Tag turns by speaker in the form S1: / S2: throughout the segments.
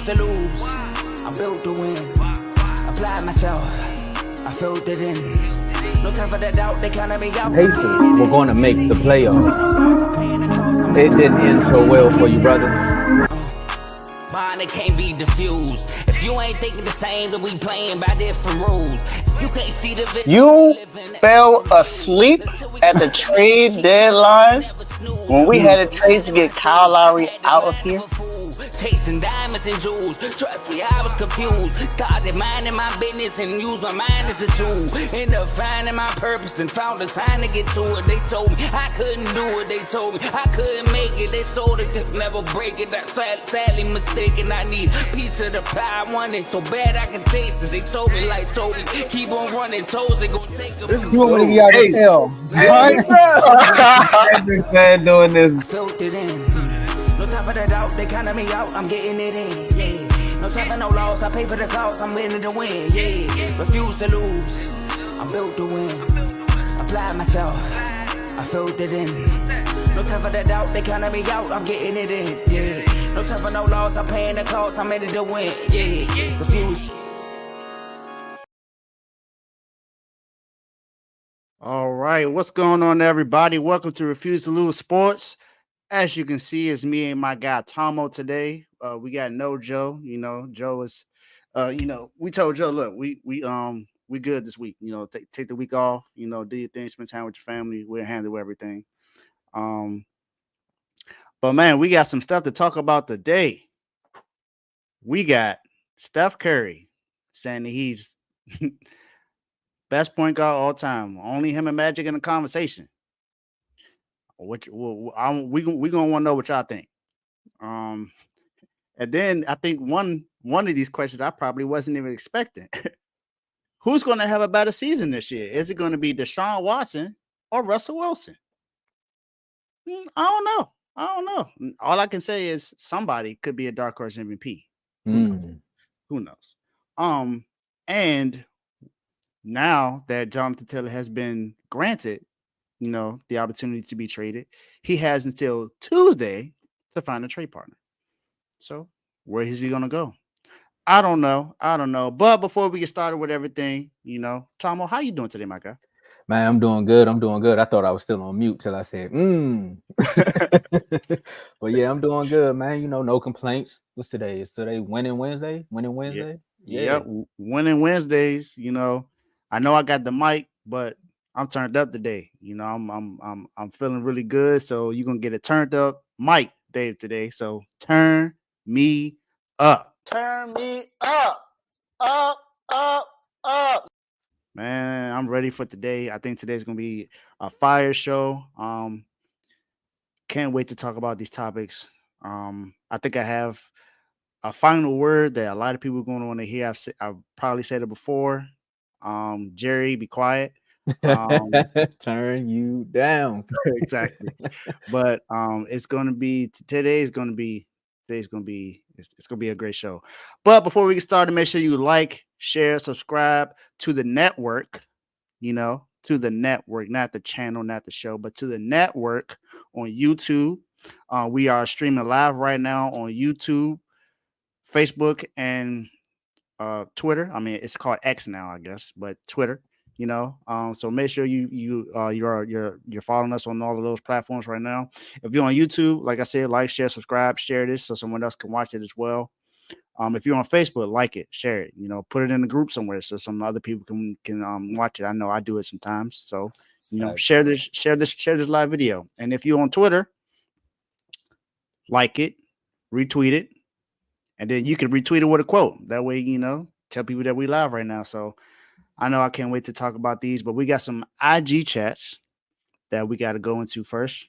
S1: to lose. I'm built to win. Applied myself. I filled it in. No time for the doubt. They counted me out.
S2: Pacers were going to make the playoffs. It didn't end so well for you, brother.
S1: Mine, it can't be diffused. If you ain't thinking the same, then we playing by different rules. You can't see the vision.
S3: You fell asleep at the trade deadline when we had a trade to get Kyle Lowry out of here.
S1: Chasing diamonds and jewels. Trust me, I was confused. Started minding my business and used my mind as a tool. Ended up finding my purpose and found the time to get to it. They told me I couldn't do it. They told me I couldn't make it. They sold it, could never break it. I'm sadly mistaken. I need a piece of the pie. I want it so bad I can taste it. They told me like Toby, keep on running toes. They gonna take a
S4: You want me to get out of hell?
S2: I've been fan doing this.
S1: Filled it in. No time for the doubt, they counted me out, I'm getting it in, yeah. No time for no loss, I pay for the cost, I'm winning to win, yeah. Refuse to lose, I'm built to win. Applied myself, I filled it in. No time for the doubt, they counted me out, I'm getting it in, yeah. No time for no loss, I'm paying the cost, I'm in it to win, yeah. Refuse.
S5: All right, what's going on, everybody? Welcome to Refuse to Lose Sports. As you can see, it's me and my guy Tomo today. We got no Joe. You know, Joe is, we told Joe, look, we good this week. You know, take the week off. You know, do your thing, spend time with your family. We'll handle everything. But man, we got some stuff to talk about today. We got Steph Curry saying that he's best point guard all time. Only him and Magic in the conversation. We gonna want to know what y'all think. And then I think one of these questions I probably wasn't even expecting. Who's going to have a better season this year? Is it going to be Deshaun Watson or Russell Wilson? I don't know. All I can say is somebody could be a dark horse MVP. Who knows? And now that Jonathan Taylor has been granted, you know, the opportunity to be traded, he has until Tuesday to find a trade partner. So where is he gonna go? I don't know. But before we get started with everything, you know, Tomo, how you doing today, my guy?
S2: Man, I'm doing good. I thought I was still on mute till I said, But yeah, I'm doing good, man. You know, no complaints. What's today? Is today Winning Wednesday?
S5: Yeah. Winning Wednesdays, you know. I know I got the mic, but I'm turned up today. You know, I'm feeling really good. So you're gonna get a turned up mic, Dave, today. So turn me up.
S3: Turn me up.
S5: Man, I'm ready for today. I think today's gonna be a fire show. Can't wait to talk about these topics. I think I have a final word that a lot of people are going to want to hear. I've probably said it before. Jerry, be quiet.
S2: Turn you down.
S5: Exactly. But it's gonna be it's gonna be a great show. But before we get started, make sure you like, share, subscribe to the network, you know, to the network, not the channel, not the show, but to the network on YouTube. We are streaming live right now on YouTube, Facebook, and Twitter. I mean, it's called X now, I guess, but Twitter. You know, so make sure you're following us on all of those platforms right now. If you're on YouTube, like I said, like, share, subscribe, share this so someone else can watch it as well. If you're on Facebook, like it, share it, you know, put it in the group somewhere so some other people can watch it. I know I do it sometimes. So, you know, share this live video. And if you're on Twitter, like it, retweet it, and then you can retweet it with a quote. That way, you know, tell people that we live right now. So I know I can't wait to talk about these, but we got some IG chats that we got to go into first.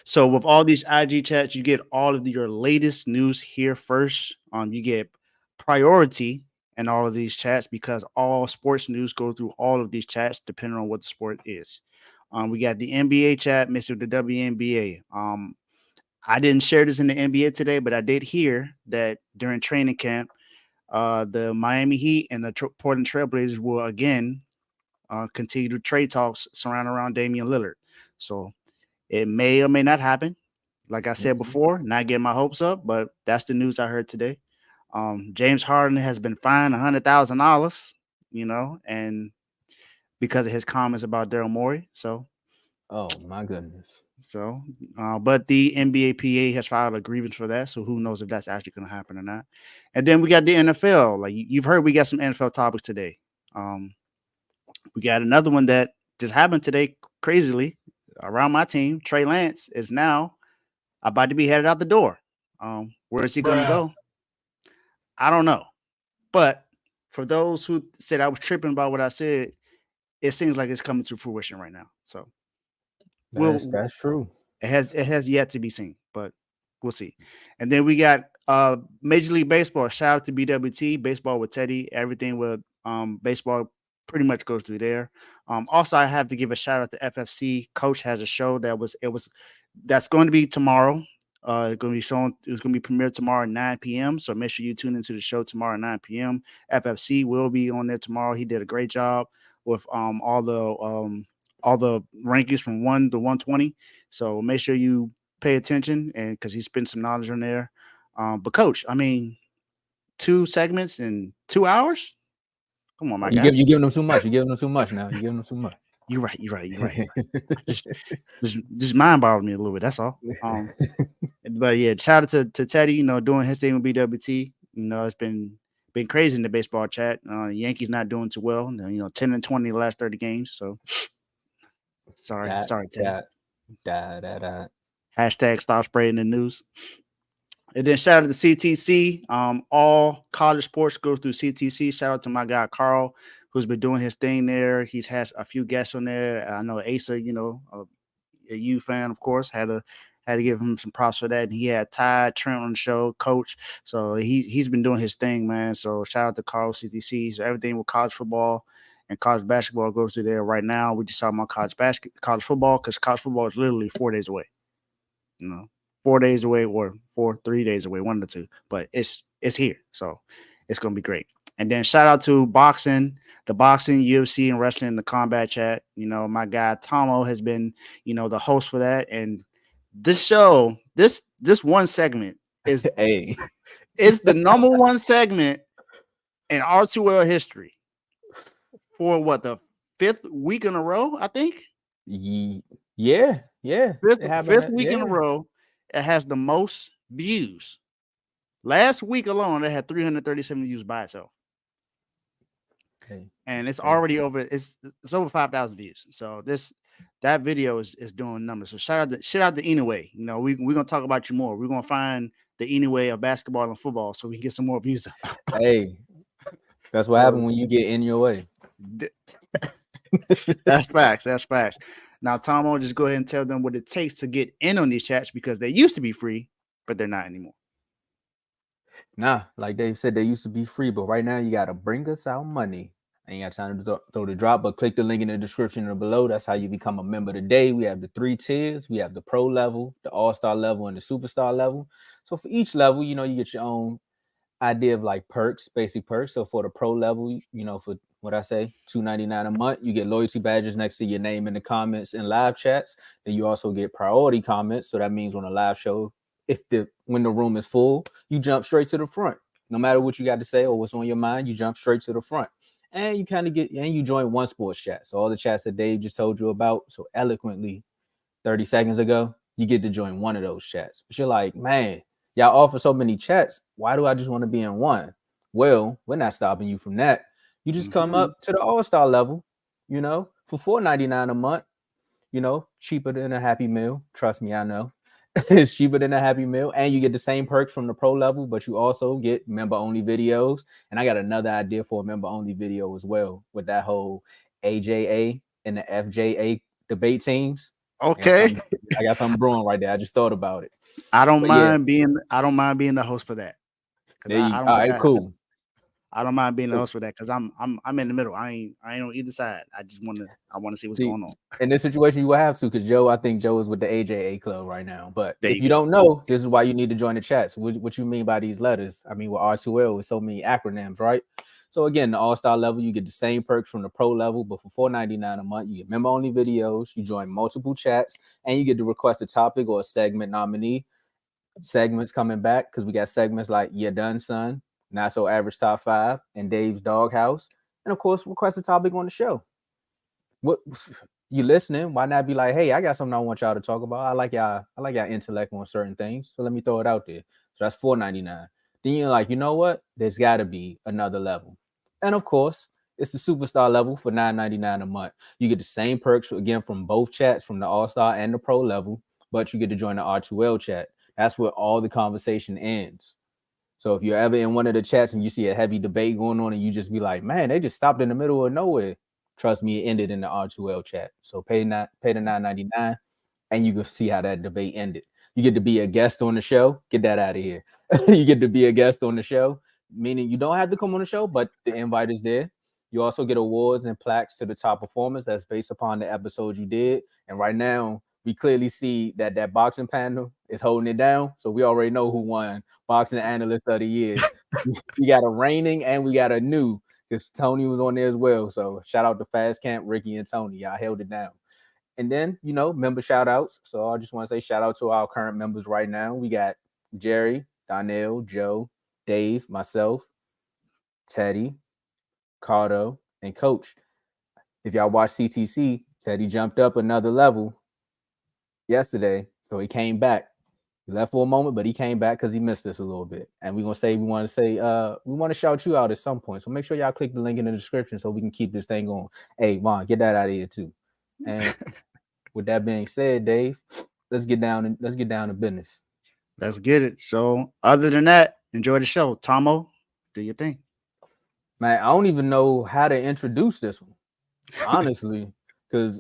S5: So with all these IG chats, you get all of your latest news here first. You get priority in all of these chats because all sports news go through all of these chats depending on what the sport is. We got the NBA chat, Mr. The WNBA. I didn't share this in the NBA today, but I did hear that during training camp, the Miami Heat and the Portland Trailblazers will again continue to trade talks surrounding around Damian Lillard. So it may or may not happen. Like I said before, not getting my hopes up, but that's the news I heard today. James Harden has been fined $100,000, and because of his comments about Daryl Morey.
S2: Oh my goodness.
S5: But the NBA PA has filed a grievance for that. So who knows if that's actually going to happen or not. And then we got the NFL. Like you've heard, we got some NFL topics today. We got another one that just happened today, crazily, around my team. Trey Lance is now about to be headed out the door. Where is he going to go? I don't know. But for those who said I was tripping about what I said, it seems like it's coming to fruition right now. So
S2: That's true.
S5: It has yet to be seen, but we'll see. And then we got Major League Baseball. Shout out to BWT, Baseball with Teddy. Everything with baseball pretty much goes through there. Also, I have to give a shout out to FFC. Coach has a show that's going to be tomorrow. It's going to be premiered tomorrow at 9 p.m. So make sure you tune into the show tomorrow at 9 p.m. FFC will be on there tomorrow. He did a great job with all the rankings from 1 to 120. So make sure you pay attention, and because he spent some knowledge on there. But Coach, I mean, 2 segments in 2 hours. Come on, my guy.
S2: You're giving them too much. You're giving them too much now. You're giving them too much.
S5: You're right. just mind boggling me a little bit. That's all. But yeah, shout out to Teddy. Doing his thing with BWT. It's been crazy in the baseball chat. Yankees not doing too well. 10-20 the last 30 games. So sorry, Teddy. Hashtag stop spreading the news. And then shout out to CTC. All college sports goes through CTC. Shout out to my guy Carl, who's been doing his thing there. He's has a few guests on there. I know Asa, a U fan, of course, had to give him some props for that. And he had Ty Trent on the show, Coach. So he's been doing his thing, man. So shout out to Carl CTC. So everything with college football and college basketball goes through there right now. We just talking about college football, because college football is literally 4 days away. 4 days away or 3 days away, one of the two. But it's here. So it's gonna be great. And then shout out to boxing, the boxing, UFC, and wrestling in the combat chat. My guy Tomo has been, the host for that. And this show, this one segment is it's the number one segment in R2L history for the 5th week in a row, I think.
S2: Yeah.
S5: Fifth week in a row. It has the most views. Last week alone, it had 337 views by itself. Okay. And it's already over. It's over 5,000 views. So that video is doing numbers. So shout out to Anyway. We're gonna talk about you more. We're gonna find the Anyway of basketball and football so we can get some more views.
S2: Hey, that's what happened when you get in your way.
S5: That's facts. Now, Tomo, just go ahead and tell them what it takes to get in on these chats, because they used to be free, but they're not anymore.
S2: Nah, like they said, they used to be free, but right now you got to bring us our money. I ain't got time to throw the drop, but click the link in the description or below. That's how you become a member today. We have the 3 tiers. We have the pro level, the all-star level, and the superstar level. So for each level, you get your own idea of like perks, basic perks. So for the pro level, for what I say, $2.99 a month, you get loyalty badges next to your name in the comments and live chats. Then you also get priority comments. So that means on a live show, when the room is full, you jump straight to the front. No matter what you got to say or what's on your mind, you jump straight to the front. And you join one sports chat. So all the chats that Dave just told you about so eloquently 30 seconds ago, you get to join one of those chats. But you're like, man, y'all offer so many chats. Why do I just want to be in one? Well, we're not stopping you from that. You just come up to the all-star level, for $4.99 a month, cheaper than a Happy Meal. Trust me, I know. It's cheaper than a Happy Meal. And you get the same perks from the pro level, but you also get member-only videos. And I got another idea for a member-only video as well with that whole AJA and the FJA debate teams.
S5: Okay.
S2: I got something brewing right there. I just thought about it.
S5: I don't mind being the host for that.
S2: All right, cool.
S5: I don't mind being the host for that because I'm in the middle. I ain't on either side. I want to see what's going on.
S2: In this situation, you will have to, because I think Joe is with the AJA club right now. But if you don't know, this is why you need to join the chats. What you mean by these letters? I mean, with R2L, with so many acronyms, right? So again, the all-star level, you get the same perks from the pro level, but for $4.99 a month, you get member-only videos, you join multiple chats, and you get to request a topic or a segment nominee. Segments coming back because we got segments like "You Done, Son," "Not So Average Top 5," and "Dave's Doghouse," and of course, request a topic on the show. What you listening? Why not be like, hey, I got something I want y'all to talk about. I like y'all intellect on certain things. So let me throw it out there. So that's $4.99. Then you're like, you know what? There's gotta be another level. And of course, it's the superstar level for $9.99 a month. You get the same perks again from both chats, from the all-star and the pro level, but you get to join the R2L chat. That's where all the conversation ends. So if you're ever in one of the chats and you see a heavy debate going on and you just be like, man, they just stopped in the middle of nowhere. Trust me, it ended in the R2L chat. So pay the $9.99 and you can see how that debate ended. You get to be a guest on the show. Get that out of here. You get to be a guest on the show, meaning you don't have to come on the show, but the invite is there. You also get awards and plaques to the top performers. That's based upon the episodes you did. And right now, we clearly see that boxing panel is holding it down. So we already know who won Boxing Analyst of the Year. We got a reigning and we got a new, because Tony was on there as well. So shout out to Fast Camp, Ricky, and Tony. Y'all held it down. And then, member shout outs. So I just want to say shout out to our current members right now. We got Jerry, Donnell, Joe, Dave, myself, Teddy, Cardo, and Coach. If y'all watch CTC, Teddy jumped up another level yesterday. So he came back. He left for a moment, but he came back because he missed us a little bit. And we want to shout you out at some point. So make sure y'all click the link in the description so we can keep this thing going. Hey, Vaughn, get that out of here too. And with that being said, Dave, let's get down to business.
S5: Let's get it. So other than that, enjoy the show. Tomo, do your thing.
S2: Man, I don't even know how to introduce this one, honestly, because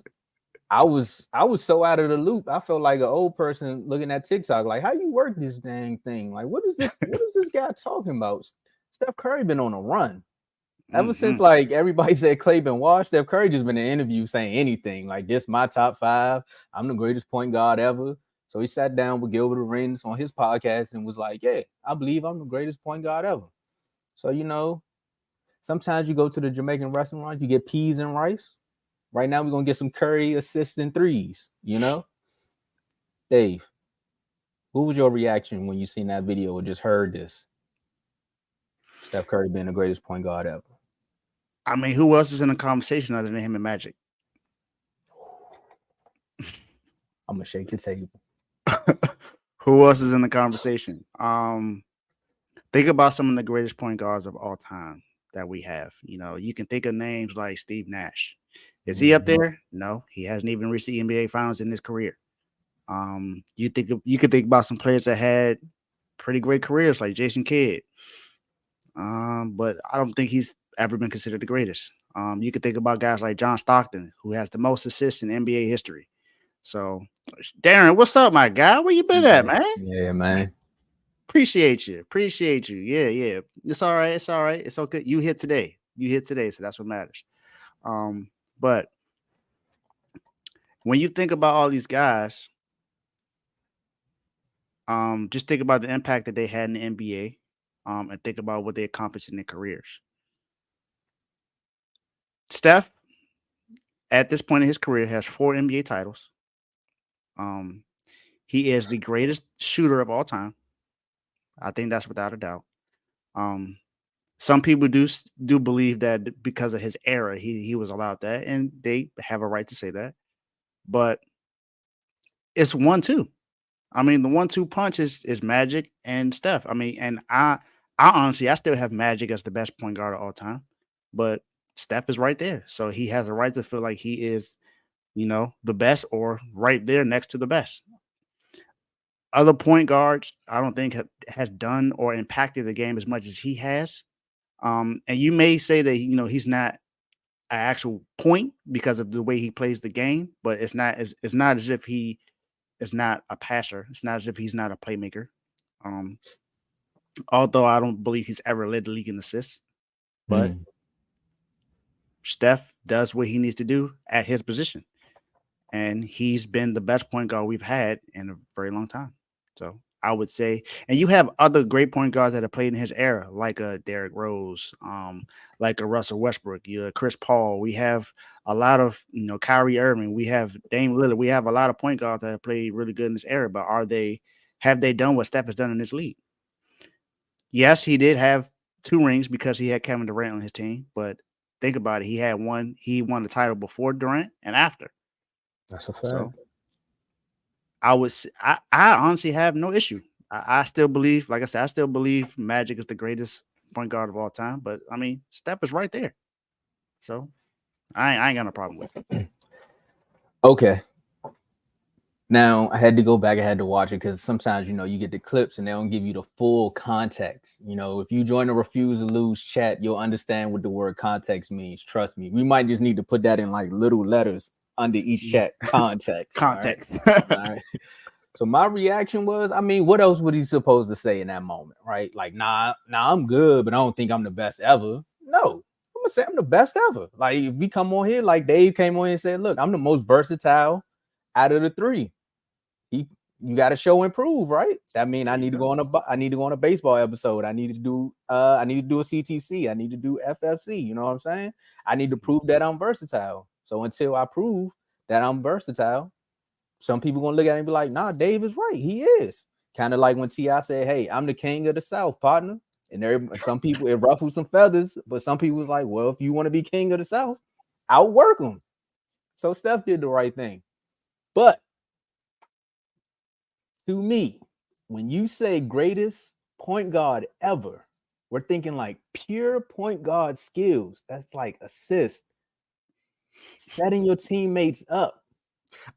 S2: I was so out of the loop. I felt like an old person looking at TikTok, like, how you work this dang thing? Like, what is this guy talking about? Steph Curry been on a run. Ever since like everybody said Clay been washed, Steph Curry just been in an interview saying anything. Like, this my top 5. I'm the greatest point guard ever. So he sat down with Gilbert Arenas on his podcast and was like, yeah, I believe I'm the greatest point guard ever. So, sometimes you go to the Jamaican restaurant, you get peas and rice. Right now, we're going to get some Curry assists and threes, Dave, what was your reaction when you seen that video or just heard this? Steph Curry being the greatest point guard ever.
S5: I mean, who else is in the conversation other than him and Magic?
S2: I'm going to shake the table.
S5: Who else is in the conversation? Think about some of the greatest point guards of all time that we have. You can think of names like Steve Nash. Is he up there? No, he hasn't even reached the NBA Finals in his career. You could think about some players that had pretty great careers like Jason Kidd. But I don't think he's ever been considered the greatest. You could think about guys like John Stockton, who has the most assists in NBA history. So, Darren, what's up, my guy? Where you been at, man?
S2: Yeah, man.
S5: Appreciate you. Yeah. It's all right. It's okay. You hit today. So that's what matters. But when you think about all these guys, just think about the impact that they had in the NBA, and think about what they accomplished in their careers. Steph, at this point in his career, has 4 NBA titles. He is the greatest shooter of all time. I think that's without a doubt. Some people do believe that because of his era, he was allowed that, and they have a right to say that. But it's 1-2. I mean, the 1-2 punch is Magic and Steph. I mean, and I honestly, I still have Magic as the best point guard of all time, but Steph is right there. So he has a right to feel like he is, the best or right there next to the best. Other point guards, I don't think has done or impacted the game as much as he has. And you may say that, he's not an actual point because of the way he plays the game, but it's not as if he is not a passer. It's not as if he's not a playmaker. Although I don't believe he's ever led the league in assists, but Steph does what he needs to do at his position. And he's been the best point guard we've had in a very long time. So I would say. And you have other great point guards that have played in his era, like Derrick Rose, like a Russell Westbrook, Chris Paul. We have a lot of Kyrie Irving. We have Dame Lillard. We have a lot of point guards that have played really good in this era. But have they done what Steph has done in this league? Yes, he did have 2 rings because he had Kevin Durant on his team. But think about it. He had one. He won the title before Durant and after.
S2: That's a fact.
S5: So I honestly have no issue. I still believe, like I said, I still believe Magic is the greatest point guard of all time. But I mean, Steph is right there. So I ain't got no problem with it.
S2: Okay. Now I had to go back. I had to watch it because sometimes you get the clips and they don't give you the full context. If you join the Refuse to Lose chat, you'll understand what the word context means. Trust me. We might just need to put that in like little letters under each chat. Context.
S5: Context.
S2: All right. So my reaction was, I mean, what else would he supposed to say in that moment, right? Like, nah, I'm good, but I don't think I'm the best ever. No, I'm gonna say I'm the best ever. Like, if we come on here, like Dave came on here and said, look, I'm the most versatile out of the 3. You got to show and prove, right? That means I need to go on a baseball episode. I need to do a CTC. I need to do FFC. You know what I'm saying? I need to prove that I'm versatile. So until I prove that I'm versatile, some people gonna look at it and be like, nah, Dave is right. He is. Kind of like when T.I. said, hey, I'm the king of the South, partner. And some people, it ruffled some feathers, but some people was like, well, if you want to be king of the South, outwork him. So Steph did the right thing. But to me, when you say greatest point guard ever, we're thinking like pure point guard skills. That's like assist, setting your teammates up.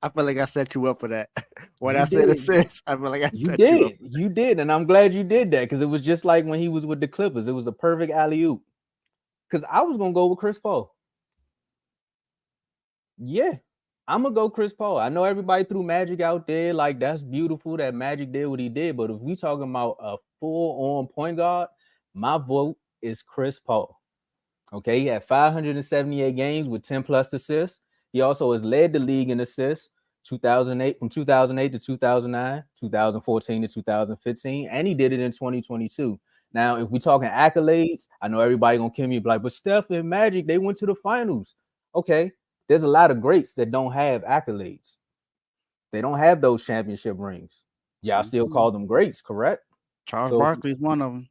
S5: I feel like I set you up for that. When
S2: You
S5: I said
S2: did.
S5: assist, I feel like I
S2: You
S5: set you up.
S2: did. You did. And I'm glad you did that because it was just like when he was with the Clippers. It was a perfect alley-oop. Because I was going to go with Chris Paul. Yeah, I'm going to go Chris Paul. I know everybody threw Magic out there. Like, that's beautiful that Magic did what he did. But if we talking about a full-on point guard, my vote is Chris Paul. Okay, he had 578 games with 10-plus assists. He also has led the league in assists. 2008 from 2008 to 2009, 2014 to 2015, and he did it in 2022. Now, if we're talking accolades, I know everybody gonna kill me like, but Steph and Magic, they went to the finals. Okay, there's a lot of greats that don't have accolades. They don't have those championship rings. Y'all still call them greats, correct?
S5: Charles Barkley is one of them.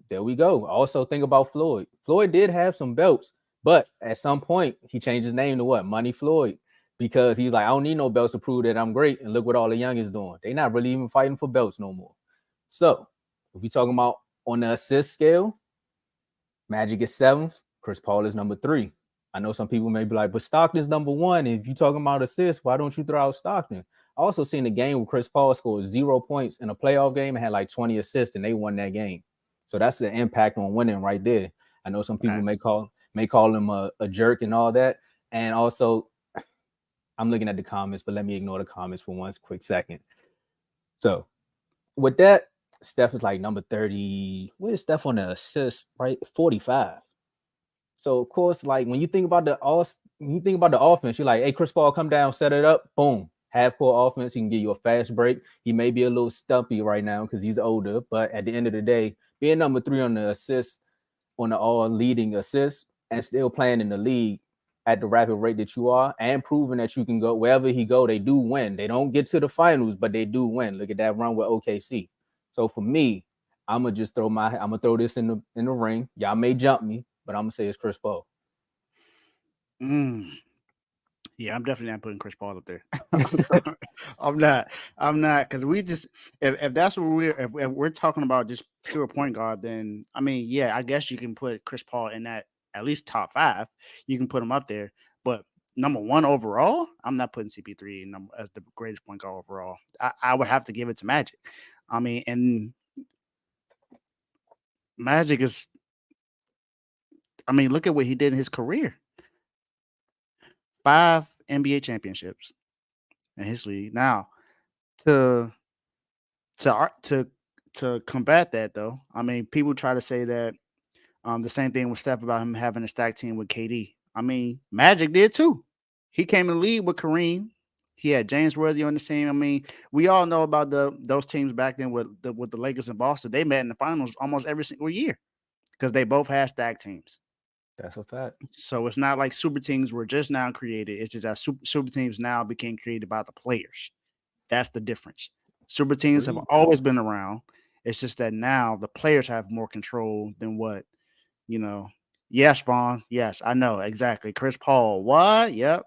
S2: There we go. Also think about Floyd. Floyd did have some belts, but at some point he changed his name to what? Money Floyd. Because he's like, I don't need no belts to prove that I'm great. And look what all the young is doing. They're not really even fighting for belts no more. So if we talking about on the assist scale, Magic is 7th. Chris Paul is number 3. I know some people may be like, but Stockton's number 1. If you're talking about assists, why don't you throw out Stockton? I also seen a game where Chris Paul scored 0 points in a playoff game and had like 20 assists, and they won that game. So that's the impact on winning right there. I know some people may call him a jerk and all that. And also, I'm looking at the comments, but let me ignore the comments for 1 quick second. So with that, Steph is like number 30. Where's Steph on the assist? Right, 45. So of course, like when you think about the offense, you're like, hey, Chris Paul, come down, set it up, boom, half-court offense. He can give you a fast break. He may be a little stumpy right now because he's older, but at the end of the day, being number 3 on the assist, on the all-leading assist, and still playing in the league at the rapid rate that you are, and proving that you can go wherever he go, they do win. They don't get to the finals, but they do win. Look at that run with OKC. So for me, I'm gonna throw this in the ring. Y'all may jump me, but I'm gonna say it's Chris Paul.
S5: Yeah, I'm definitely not putting Chris Paul up there. I'm not because we just if that's what if we're talking about just pure point guard, then I mean, yeah, I guess you can put Chris Paul in that at least top 5. You can put him up there, but number 1 overall, I'm not putting CP3 as the greatest point guard overall. I would have to give it to Magic. I mean, and Magic is. I mean, look at what he did in his career. 5 NBA championships in his league. Now, to combat that though, I mean, people try to say that the same thing with Steph about him having a stacked team with KD. I mean, Magic did too. He came in the league with Kareem, He had James Worthy on the team. I mean, we all know about those teams back then with the Lakers and Boston. They met in the finals almost every single year because they both had stacked teams.
S2: That's a fact.
S5: So it's not like super teams were just now created. It's just that super teams now became created by the players. That's the difference. Super teams have always been around. It's just that now the players have more control than what, you know. Yes, Vaughn. Yes, I know exactly. Chris Paul. What? Yep.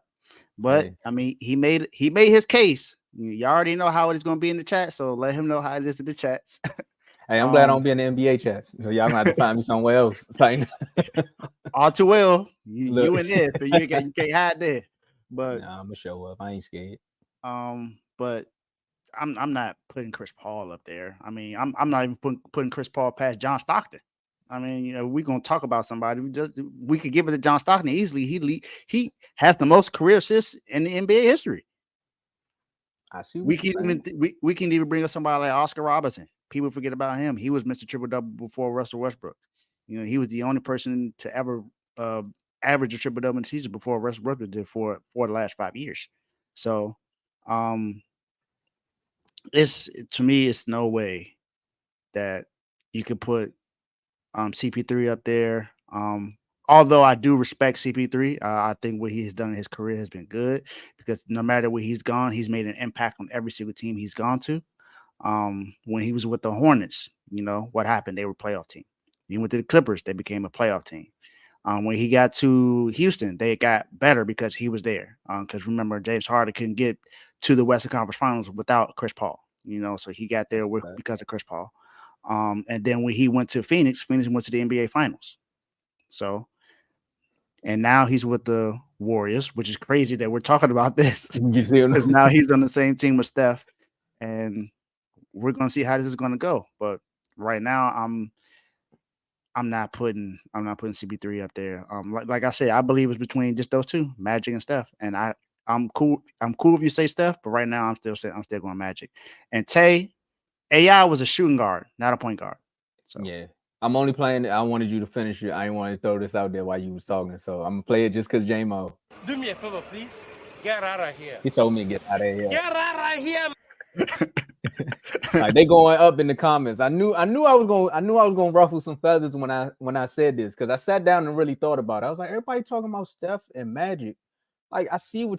S5: But
S2: Hey.
S5: I mean, he made his case. You already know how it is going to be in the chat, so let him know how it is in the chats.
S2: Hey, I'm glad I don't be in the NBA chats. So y'all gonna have to find me somewhere else. Like,
S5: all too well. You
S2: Look.
S5: in there, so you can't hide there. But
S2: nah, I'm gonna show up. I ain't scared.
S5: but I'm not putting Chris Paul up there. I mean, I'm not even putting Chris Paul past John Stockton. I mean, you know, we're gonna talk about somebody. We could give it to John Stockton easily. He has the most career assists in the NBA history.
S2: I see.
S5: We can even bring up somebody like Oscar Robertson. People forget about him. He was Mr. Triple Double before Russell Westbrook. You know, he was the only person to ever average a triple double in the season before Russell Westbrook did for the last 5 years. So, it's to me, it's no way that you could put CP3 up there. Although I do respect CP3, I think what he has done in his career has been good because no matter where he's gone, he's made an impact on every single team he's gone to. When he was with the Hornets, you know what happened? They were a playoff team. He went to the Clippers, they became a playoff team. When he got to Houston, they got better because he was there. Because remember, James Harden couldn't get to the Western Conference Finals without Chris Paul. You know, so he got there because of Chris Paul. And then when he went to Phoenix went to the NBA Finals. So, and now he's with the Warriors, which is crazy that we're talking about this.
S2: You see,
S5: because now he's on the same team with Steph, and we're gonna see how this is gonna go. But right now, I'm not putting CP3 up there. Like I said, I believe it's between just those two, Magic and Steph, and I'm cool if you say Steph, but right now I'm still going Magic. And Tay, AI was a shooting guard, not a point guard. So
S2: yeah, I'm only playing it. I wanted you to finish it. I didn't want to throw this out there while you was talking, so I'm gonna play it just because J-Mo.
S6: Do me a favor, please. Get out of here.
S2: He told me to get out of here.
S6: Get out of here.
S2: Like they going up in the comments. I knew I was gonna ruffle some feathers when I said this because I sat down and really thought about it. I was like, everybody talking about Steph and Magic. Like I see where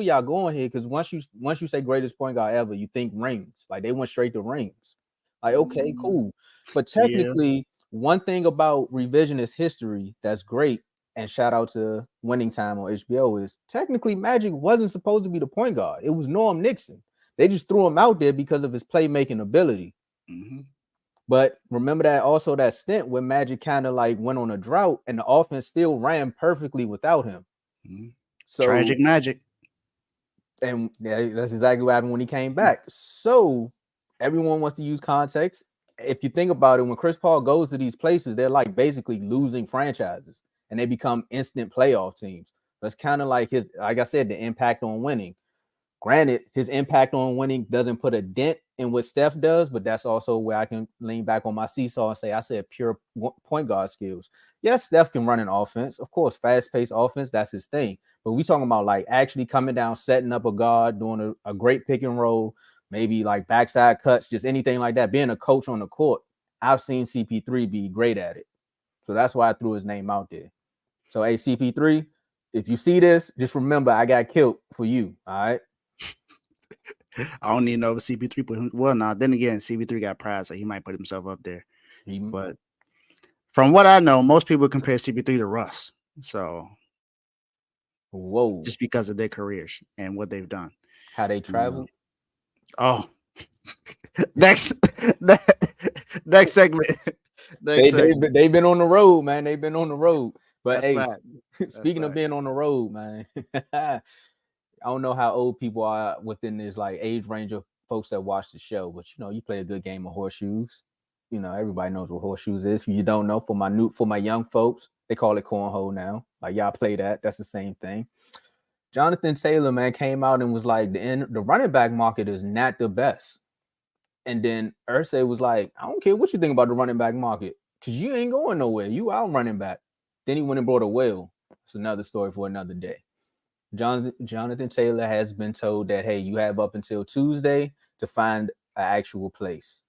S2: y'all going here because once you say greatest point guard ever, you think rings. Like they went straight to rings. Like okay, cool. But technically, one thing about revisionist history that's great, and shout out to Winning Time on HBO, is technically Magic wasn't supposed to be the point guard. It was Norm Nixon. They just threw him out there because of his playmaking ability.
S5: Mm-hmm.
S2: But remember that also that stint when Magic kind of like went on a drought and the offense still ran perfectly without him.
S5: Mm-hmm.
S2: So
S5: tragic Magic.
S2: And that's exactly what happened when he came back. So everyone wants to use context. If you think about it, when Chris Paul goes to these places, they're like basically losing franchises and they become instant playoff teams. That's kind of like like I said, the impact on winning. Granted, his impact on winning doesn't put a dent in what Steph does, but that's also where I can lean back on my seesaw and say, I said pure point guard skills. Yes, Steph can run an offense. Of course, fast-paced offense, that's his thing. But we talking about like actually coming down, setting up a guard, doing a great pick and roll, maybe like backside cuts, just anything like that. Being a coach on the court, I've seen CP3 be great at it. So that's why I threw his name out there. So, hey, CP3, if you see this, just remember I got killed for you, all right?
S5: I don't need to know if CP3 put him. Well, nah, then again, CP3 got pride, so he might put himself up there.
S2: Mm-hmm.
S5: But from what I know, most people compare CP3 to Russ. So,
S2: whoa,
S5: just because of their careers and what they've done,
S2: how they travel.
S5: Next segment.
S2: They've been on the road, man. They've been on the road. But
S5: that's
S2: speaking of being on the road, man, I don't know how old people are within this like age range of folks that watch the show, but you know, you play a good game of horseshoes. You know, everybody knows what horseshoes is. If you don't know, for my young folks, they call it cornhole now. Like y'all play that. That's the same thing. Jonathan Taylor, man, came out and was like, the running back market is not the best. And then Irsay was like, I don't care what you think about the running back market, because you ain't going nowhere. You out running back. Then he went and brought a whale. It's another story for another day. Jonathan Taylor has been told that, hey, you have up until Tuesday to find an actual place.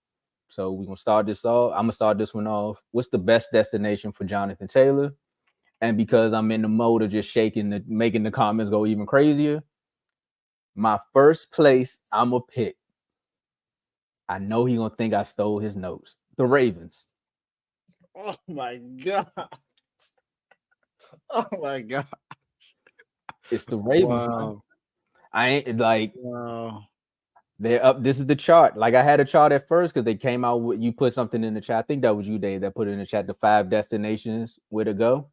S2: So we're gonna start this off. I'm gonna start this one off. What's the best destination for Jonathan Taylor? And because I'm in the mode of just making the comments go even crazier, my first place I'm gonna pick. I know he gonna think I stole his notes. The Ravens.
S5: Oh my god. Oh my god.
S2: It's the Ravens, man.
S5: Wow.
S2: I ain't like
S5: Wow.
S2: they're up. This is the chart. Like I had a chart at first because they came out with you put something in the chat. I think that was you, Dave, that put it in the chat the 5 destinations where to go.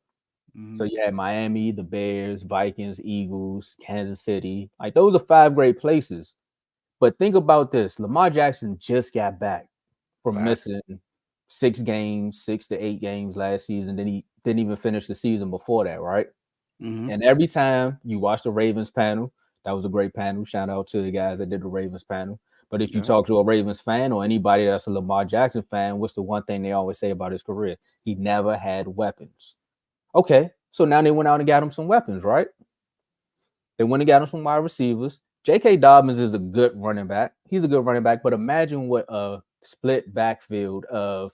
S2: So you had Miami, the Bears, Vikings, Eagles, Kansas City. Like those are 5 great places. But think about this: Lamar Jackson just got back from missing 6 games, 6 to 8 games last season. Then he didn't even finish the season before that, right? And every time you watch the Ravens panel, that was a great panel. Shout out to the guys that did the Ravens panel. But if you talk to a Ravens fan or anybody that's a Lamar Jackson fan, what's the one thing they always say about his career? He never had weapons. Okay, so now they went out and got him some weapons, right? They went and got him some wide receivers. J.K. Dobbins is a good running back. He's a good running back, but imagine what a split backfield of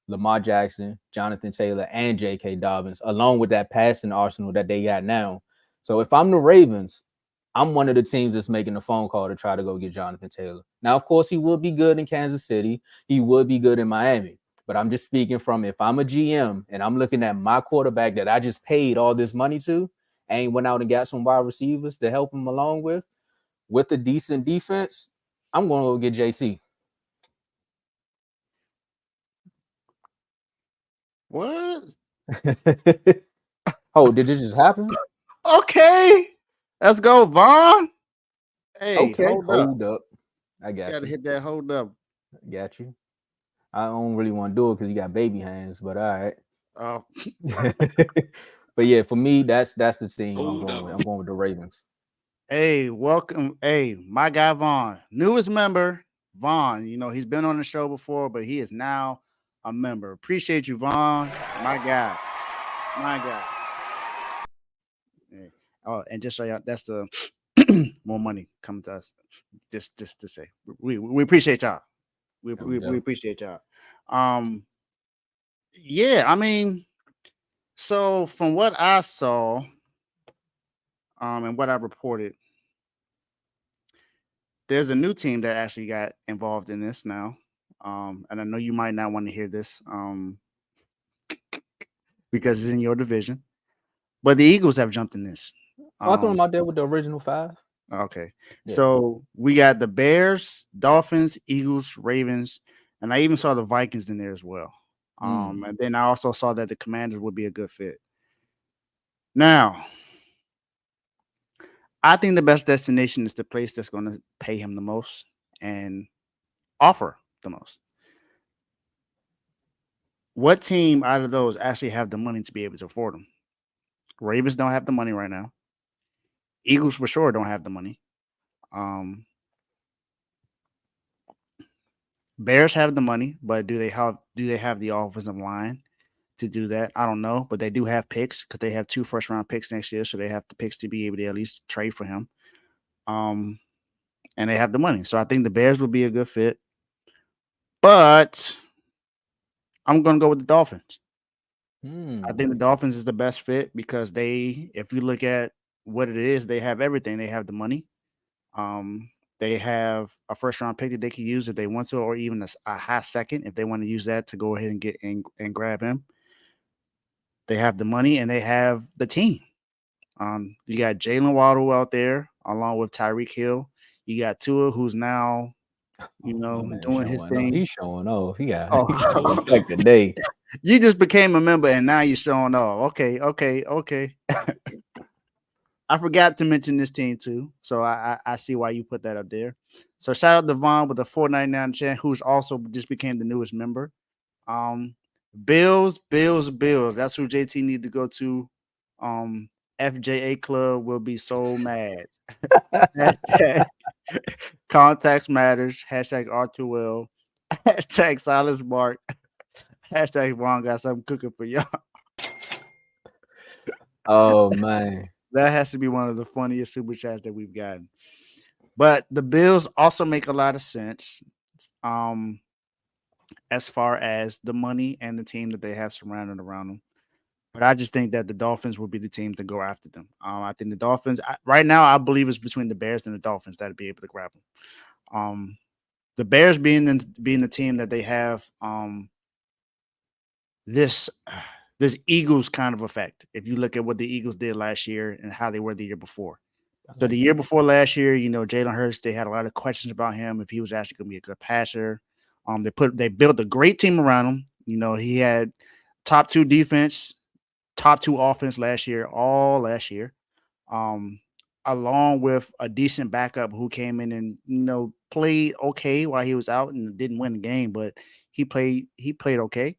S2: Lamar Jackson, Jonathan Taylor, and J.K. Dobbins, along with that passing arsenal that they got now. So if I'm the Ravens, I'm one of the teams that's making a phone call to try to go get Jonathan Taylor. Now, of course, he would be good in Kansas City. He would be good in Miami. But I'm just speaking from if I'm a GM and I'm looking at my quarterback that I just paid all this money to and went out and got some wide receivers to help him along with a decent defense, I'm going to go get JT.
S5: What?
S2: Oh, did this just happen?
S5: Okay. Let's go, Vaughn. Hey,
S2: Okay,
S5: hold up.
S2: I got
S5: Gotta
S2: you.
S5: hit that hold up.
S2: Got you. I don't really want to do it because you got baby hands, but all right.
S5: Oh,
S2: But yeah, for me, that's the team I'm going with. I'm going with the Ravens.
S5: hey, welcome. Hey, my guy Vaughn, newest member, Vaughn. You know, he's been on the show before, but he is now a member. Appreciate you, Vaughn. My guy. My guy. Hey. Oh, and just so y'all, that's the more money coming to us. Just to say. We appreciate y'all. We appreciate y'all. Yeah, I mean, so from what I saw, and what I reported, there's a new team that actually got involved in this now. And I know you might not want to hear this, because it's in your division, but the Eagles have jumped in this.
S2: I threw them out there with the original 5.
S5: Okay,
S2: Yeah.
S5: so we got the Bears, Dolphins, Eagles, Ravens, and I even saw the Vikings in there as well. And then I also saw that the Commanders would be a good fit. Now, I think the best destination is the place that's going to pay him the most and offer the most. What team out of those actually have the money to be able to afford them? Ravens don't have the money right now. Eagles for sure don't have the money. Bears have the money, but do they have the offensive line to do that? I don't know, but they do have picks because they have 2 first-round picks next year, so they have the picks to be able to at least trade for him. And they have the money, so I think the Bears would be a good fit. But I'm going to go with the Dolphins. I think the Dolphins is the best fit because if you look at what it is, they have everything. They have the money. They have a first-round pick that they can use if they want to, or even a high second if they want to use that to go ahead and get and grab him. They have the money and they have the team. You got Jalen Waddle out there along with Tyreek Hill. You got Tua, who's now, doing his thing.
S2: He's showing off. He got
S5: Oh.
S2: like the day.
S5: You just became a member and now you're showing off. Okay. I forgot to mention this team too, so I see why you put that up there. So shout out to Vaughn with the $4.99 chant, who's also just became the newest member. Bills. That's who JT need to go to. FJA Club will be so mad. Contacts matters. #Arthur #Silence Mark. #Vaughn got something cooking for y'all.
S2: Oh man.
S5: That has to be one of the funniest super chats that we've gotten. But the Bills also make a lot of sense. As far as the money and the team that they have surrounded around them. But I just think that the Dolphins will be the team to go after them. I think the Dolphins right now, I believe it's between the Bears and the Dolphins that'll be able to grab them. The Bears being the team that they have this Eagles kind of effect. If you look at what the Eagles did last year and how they were the year before. So the year before last year, Jalen Hurts, they had a lot of questions about him if he was actually going to be a good passer. They built a great team around him. He had top 2 defense, top 2 offense all last year, along with a decent backup who came in and played okay while he was out and didn't win the game, but he played okay.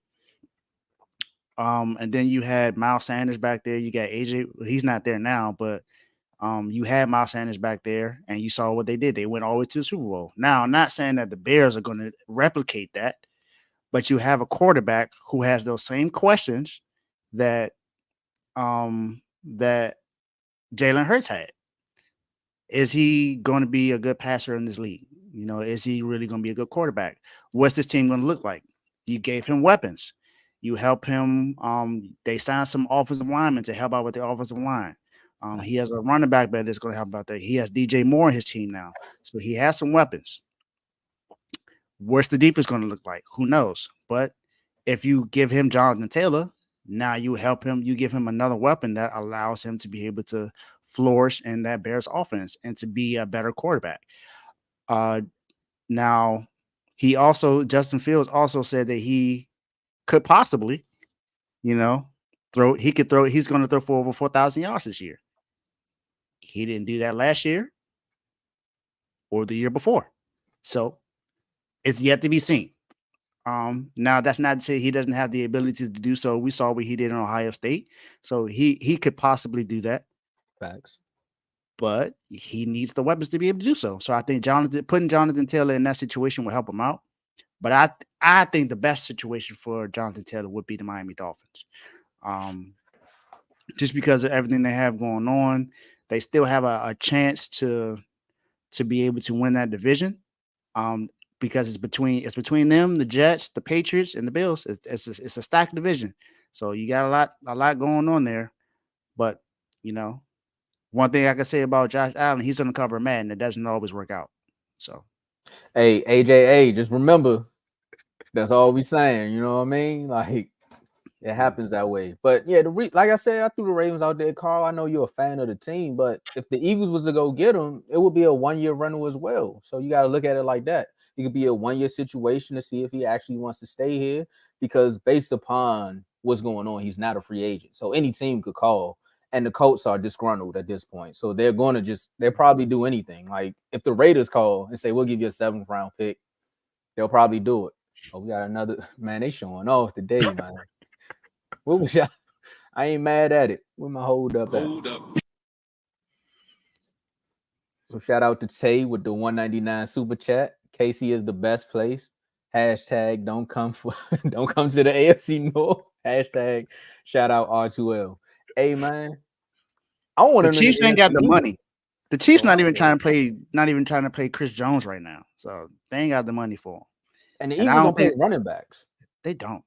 S5: And then you had Miles Sanders back there. You got AJ. He's not there now, but you had Miles Sanders back there, and you saw what they did. They went all the way to the Super Bowl. Now, I'm not saying that the Bears are going to replicate that, but you have a quarterback who has those same questions that that Jalen Hurts had. Is he going to be a good passer in this league? Is he really going to be a good quarterback? What's this team going to look like? You gave him weapons. You help him. They signed some offensive linemen to help out with the offensive line. He has a running back there that's going to help out there. He has DJ Moore in his team now. So he has some weapons. What's the defense going to look like? Who knows? But if you give him Jonathan Taylor, now you help him. You give him another weapon that allows him to be able to flourish in that Bears offense and to be a better quarterback. Now, Justin Fields also said that he could possibly, he's going to throw for over 4,000 yards this year. He didn't do that last year or the year before. So it's yet to be seen. Now that's not to say he doesn't have the ability to do so. We saw what he did in Ohio State. So he could possibly do that.
S2: Facts.
S5: But he needs the weapons to be able to do so. So I think putting Jonathan Taylor in that situation will help him out. But I think the best situation for Jonathan Taylor would be the Miami Dolphins. Just because of everything they have going on, they still have a chance to be able to win that division. Because it's between them, the Jets, the Patriots, and the Bills. It's a stacked division. So you got a lot going on there. But one thing I can say about Josh Allen, he's going to cover Madden. It doesn't always work out. So,
S2: hey, AJA, just remember, that's all we saying. You know what I mean? Like, it happens that way. But yeah, like I said, I threw the Ravens out there, Carl. I know you're a fan of the team, but if the Eagles was to go get them, it would be a 1-year rental as well. So you got to look at it like that. It could be a 1-year situation to see if he actually wants to stay here, because based upon what's going on, he's not a free agent. So any team could call, and the Colts are disgruntled at this point. So they're going to they'll probably do anything. Like if the Raiders call and say, we'll give you a 7th round pick, they'll probably do it. Oh, we got another, man, they showing off today, man. What was y'all? I ain't mad at it. Where my hold up at? So shout out to Tay with the $1.99 super chat. KC is the best place. Hashtag don't come to the AFC North. Hashtag shout out R2L. Hey man, I want
S5: the Chiefs ain't got the money. The Chiefs not even trying to play Chris Jones right now. So they ain't got the money for him.
S2: And the Eagles don't pay running backs.
S5: They don't.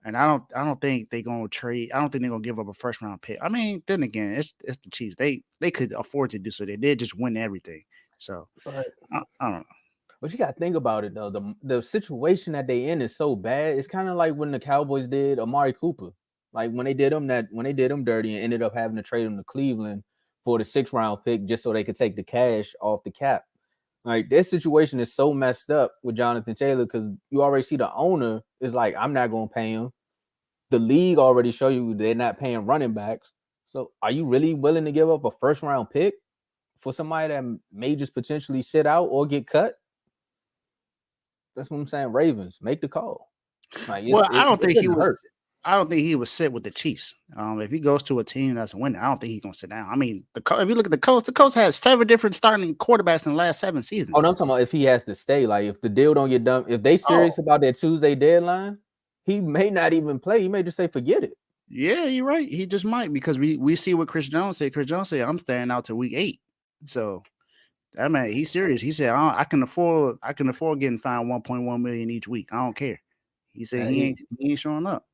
S5: And I don't think they're gonna trade. I don't think they're gonna give up a 1st round pick. I mean, then again, it's the Chiefs. They could afford to do so. They did just win everything. So I don't know.
S2: But you got to think about it though. The situation that they in is so bad. It's kind of like when the Cowboys did Amari Cooper. Like when they did him dirty and ended up having to trade him to Cleveland for the 6th round pick just so they could take the cash off the cap. Like their situation is so messed up with Jonathan Taylor because you already see the owner is like, I'm not going to pay him. The league already show you they're not paying running backs. So are you really willing to give up a 1st round pick for somebody that may just potentially sit out or get cut? That's what I'm saying. Ravens, make the call. Like,
S5: I don't think he would sit with the Chiefs. If he goes to a team that's winning, I don't think he's gonna sit down. I mean, if you look at the Colts has 7 different starting quarterbacks in the last 7 seasons.
S2: Oh, no, I'm talking about if he has to stay. Like if the deal don't get done, if they serious about their Tuesday deadline, he may not even play. He may just say forget it.
S5: Yeah, you're right. He just might because we see what Chris Jones said. Chris Jones said, "I'm staying out till week 8." So that man, he's serious. He said, I can afford getting fined 1.1 million each week. I don't care." He said he ain't showing up.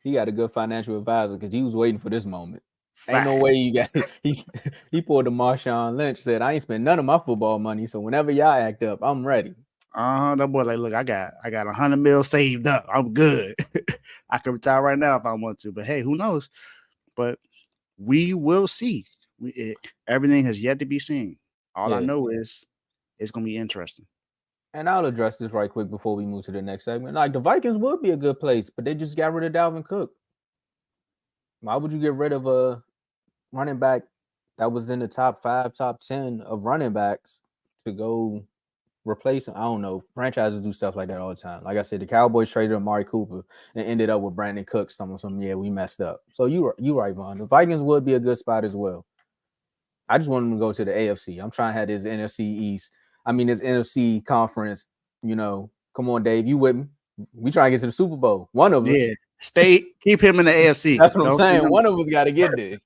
S2: He got a good financial advisor because he was waiting for this moment. Ain't no
S5: Facts.
S2: way you got he pulled the Marshawn Lynch, said, I ain't spend none of my football money, so whenever y'all act up, I'm ready.
S5: That boy like, look, I got 100 mil saved up. I'm good. I could retire right now if I want to. But hey, who knows? But we will see. Everything has yet to be seen. All I know is it's gonna be interesting.
S2: And I'll address this right quick before we move to the next segment. Like, the Vikings would be a good place, but they just got rid of Dalvin Cook. Why would you get rid of a running back that was in the top 5, top 10 of running backs to go replace him? I don't know. Franchises do stuff like that all the time. Like I said, the Cowboys traded Amari Cooper and ended up with Brandon Cooks. We messed up. So you right, Vaughn. The Vikings would be a good spot as well. I just want them to go to the AFC. I'm trying to have this NFC conference. Come on, Dave, you with me? We trying to get to the Super Bowl. One of us.
S5: Yeah, keep him in the AFC.
S2: That's what I'm saying. One of us got to get there.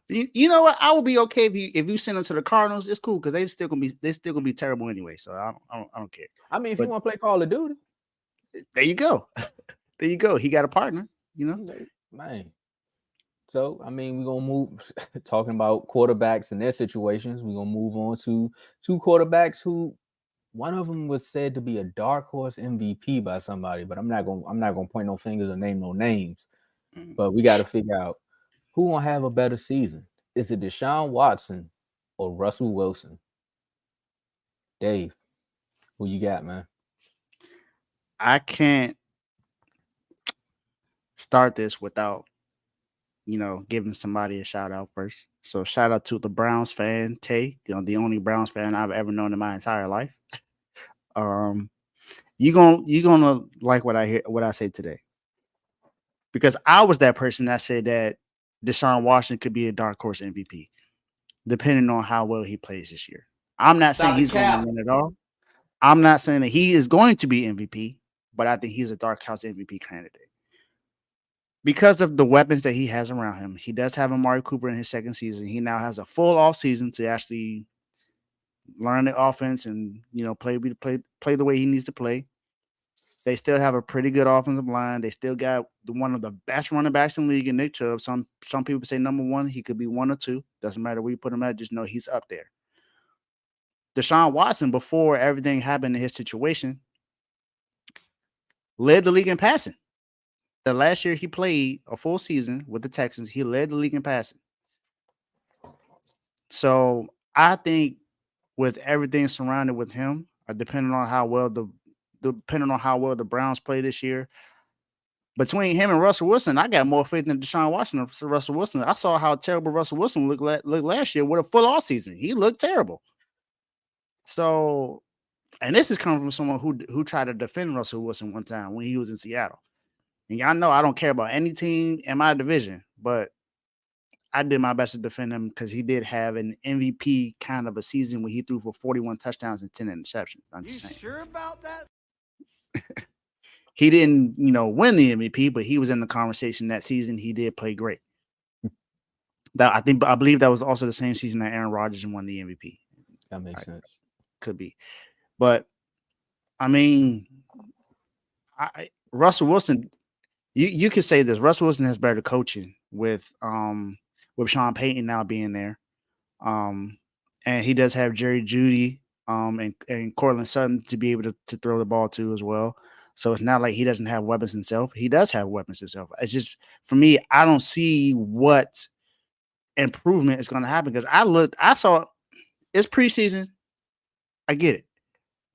S5: You know what? I would be okay if you send them to the Cardinals. It's cool because they still gonna be terrible anyway. So I don't care.
S2: I mean, if you want to play Call of Duty,
S5: there you go. There you go. He got a partner.
S2: Man. So I mean, we're gonna move talking about quarterbacks and their situations. We're gonna move on to two quarterbacks who one of them was said to be a dark horse MVP by somebody, but I'm not gonna point no fingers or name no names. But we got to figure out who gonna have a better season. Is it Deshaun Watson or Russell Wilson? Dave, who you got, man?
S5: I can't start this without giving somebody a shout out first. So shout out to the Browns fan, Tay, the only Browns fan I've ever known in my entire life. You gonna like what I say today. Because I was that person that said that Deshaun Watson could be a dark horse MVP, depending on how well he plays this year. I'm not saying he's going to win it all. I'm not saying that he is going to be MVP, but I think he's a dark horse MVP candidate. Because of the weapons that he has around him, he does have Amari Cooper in his second season. He now has a full off season to actually learn the offense and play the way he needs to play. They still have a pretty good offensive line. They still got one of the best running backs in the league in Nick Chubb. Some people say number 1. He could be 1 or 2. Doesn't matter where you put him at. Just know he's up there. Deshaun Watson, before everything happened in his situation, led the league in passing. The last year he played a full season with the Texans, he led the league in passing. So I think with everything surrounded with him, depending on how well the Browns play this year, between him and Russell Wilson, I got more faith in Deshaun Watson than Russell Wilson. I saw how terrible Russell Wilson looked last year with a full off season. He looked terrible. So, and this is coming from someone who tried to defend Russell Wilson one time when he was in Seattle. And y'all know I don't care about any team in my division, but I did my best to defend him because he did have an MVP kind of a season where he threw for 41 touchdowns and 10 interceptions. I'm just saying.
S6: Sure about that?
S5: He didn't, win the MVP, but he was in the conversation that season. He did play great. I believe that was also the same season that Aaron Rodgers won the MVP.
S2: That makes sense.
S5: Could be, but I mean, Russell Wilson. You could say this. Russell Wilson has better coaching with Sean Payton now being there, and he does have Jerry Jeudy and Cortland Sutton to be able to throw the ball to as well. So it's not like he doesn't have weapons himself. He does have weapons himself. It's just, for me, I don't see what improvement is going to happen because I saw it's preseason. I get it.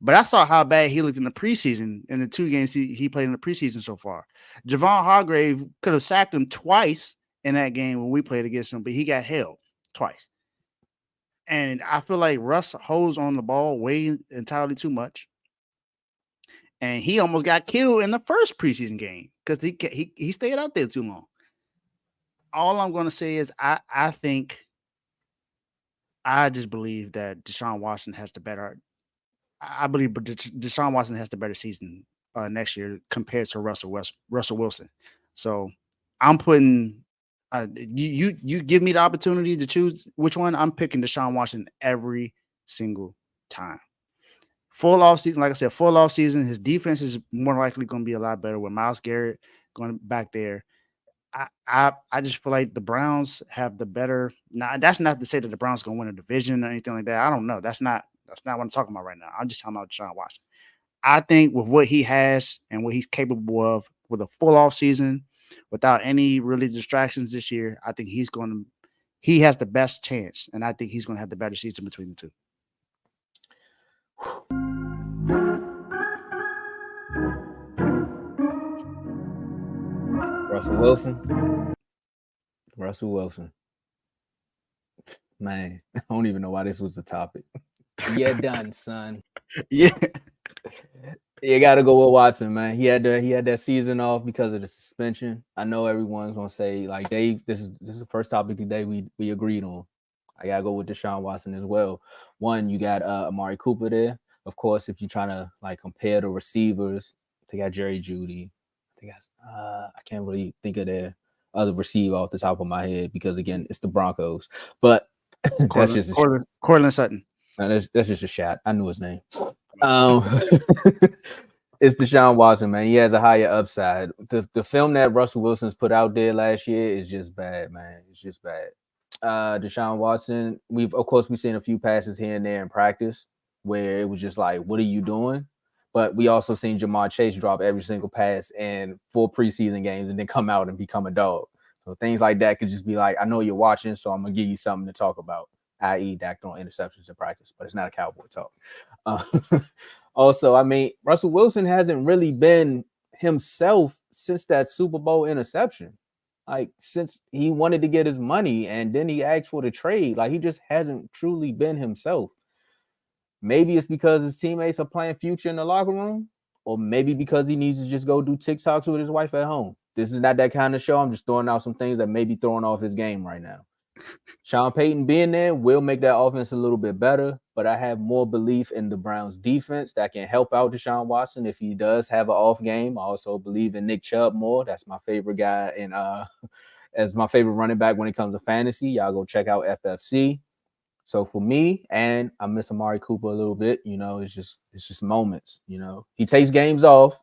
S5: But I saw how bad he looked in the preseason in the 2 games he played in the preseason so far. Javon Hargrave could have sacked him twice in that game when we played against him, but he got held twice. And I feel like Russ holds on the ball way entirely too much. And he almost got killed in the first preseason game because he stayed out there too long. All I'm going to say is I just believe that Deshaun Watson has the better. I believe Deshaun Watson has the better season next year compared to Russell Wilson. So I'm putting. You give me the opportunity to choose which one. I'm picking Deshaun Watson every single time. Full off season, like I said, full off season. His defense is more likely going to be a lot better with Myles Garrett going back there. I just feel like the Browns have the better. Now, that's not to say that the Browns going to win a division or anything like that. I don't know. That's not what I'm talking about right now. I'm just talking about Deshaun Watson. I think with what he has and what he's capable of with a full off season, without any really distractions this year, I think he has the best chance, and I think he's going to have the better season between the two.
S2: Russell Wilson. Man, I don't even know why this was the topic. Yeah, done, son.
S5: Yeah.
S2: You got to go with Watson, man. He had that season off because of the suspension. I know everyone's gonna say, like, Dave, this is the first topic today we agreed on. I gotta go with Deshaun Watson as well. One, you got Amari Cooper there. Of course, if you're trying to like compare the receivers, they got Jerry Jeudy. I can't really think of their other receiver off the top of my head because again, it's the Broncos. But that's just
S5: Cortland Sutton.
S2: that's just a shot. I knew his name. It's Deshaun Watson, man. He has a higher upside. The film that Russell Wilson's put out there last year is just bad, man. It's just bad. Deshaun Watson, we've seen a few passes here and there in practice where it was just like, what are you doing? But we also seen Jamar Chase drop every single pass in 4 preseason games and then come out and become a dog. So things like that could just be like, I know you're watching, so I'm gonna give you something to talk about, i.e. Dak throwing interceptions in practice, but it's not a Cowboy talk. Also, I mean, Russell Wilson hasn't really been himself since that Super Bowl interception. Like, since he wanted to get his money and then he asked for the trade, like, he just hasn't truly been himself. Maybe it's because his teammates are playing future in the locker room, or maybe because he needs to just go do TikToks with his wife at home. This is not that kind of show. I'm just throwing out some things that may be throwing off his game right now. Sean Payton being there will make that offense a little bit better, but I have more belief in the Browns defense that can help out Deshaun Watson if he does have an off game. I also believe in Nick Chubb more. That's my favorite guy in as my favorite running back when it comes to fantasy. Y'all go check out FFC. So for me, and I miss Amari Cooper a little bit, you know, it's just moments, you know. He takes games off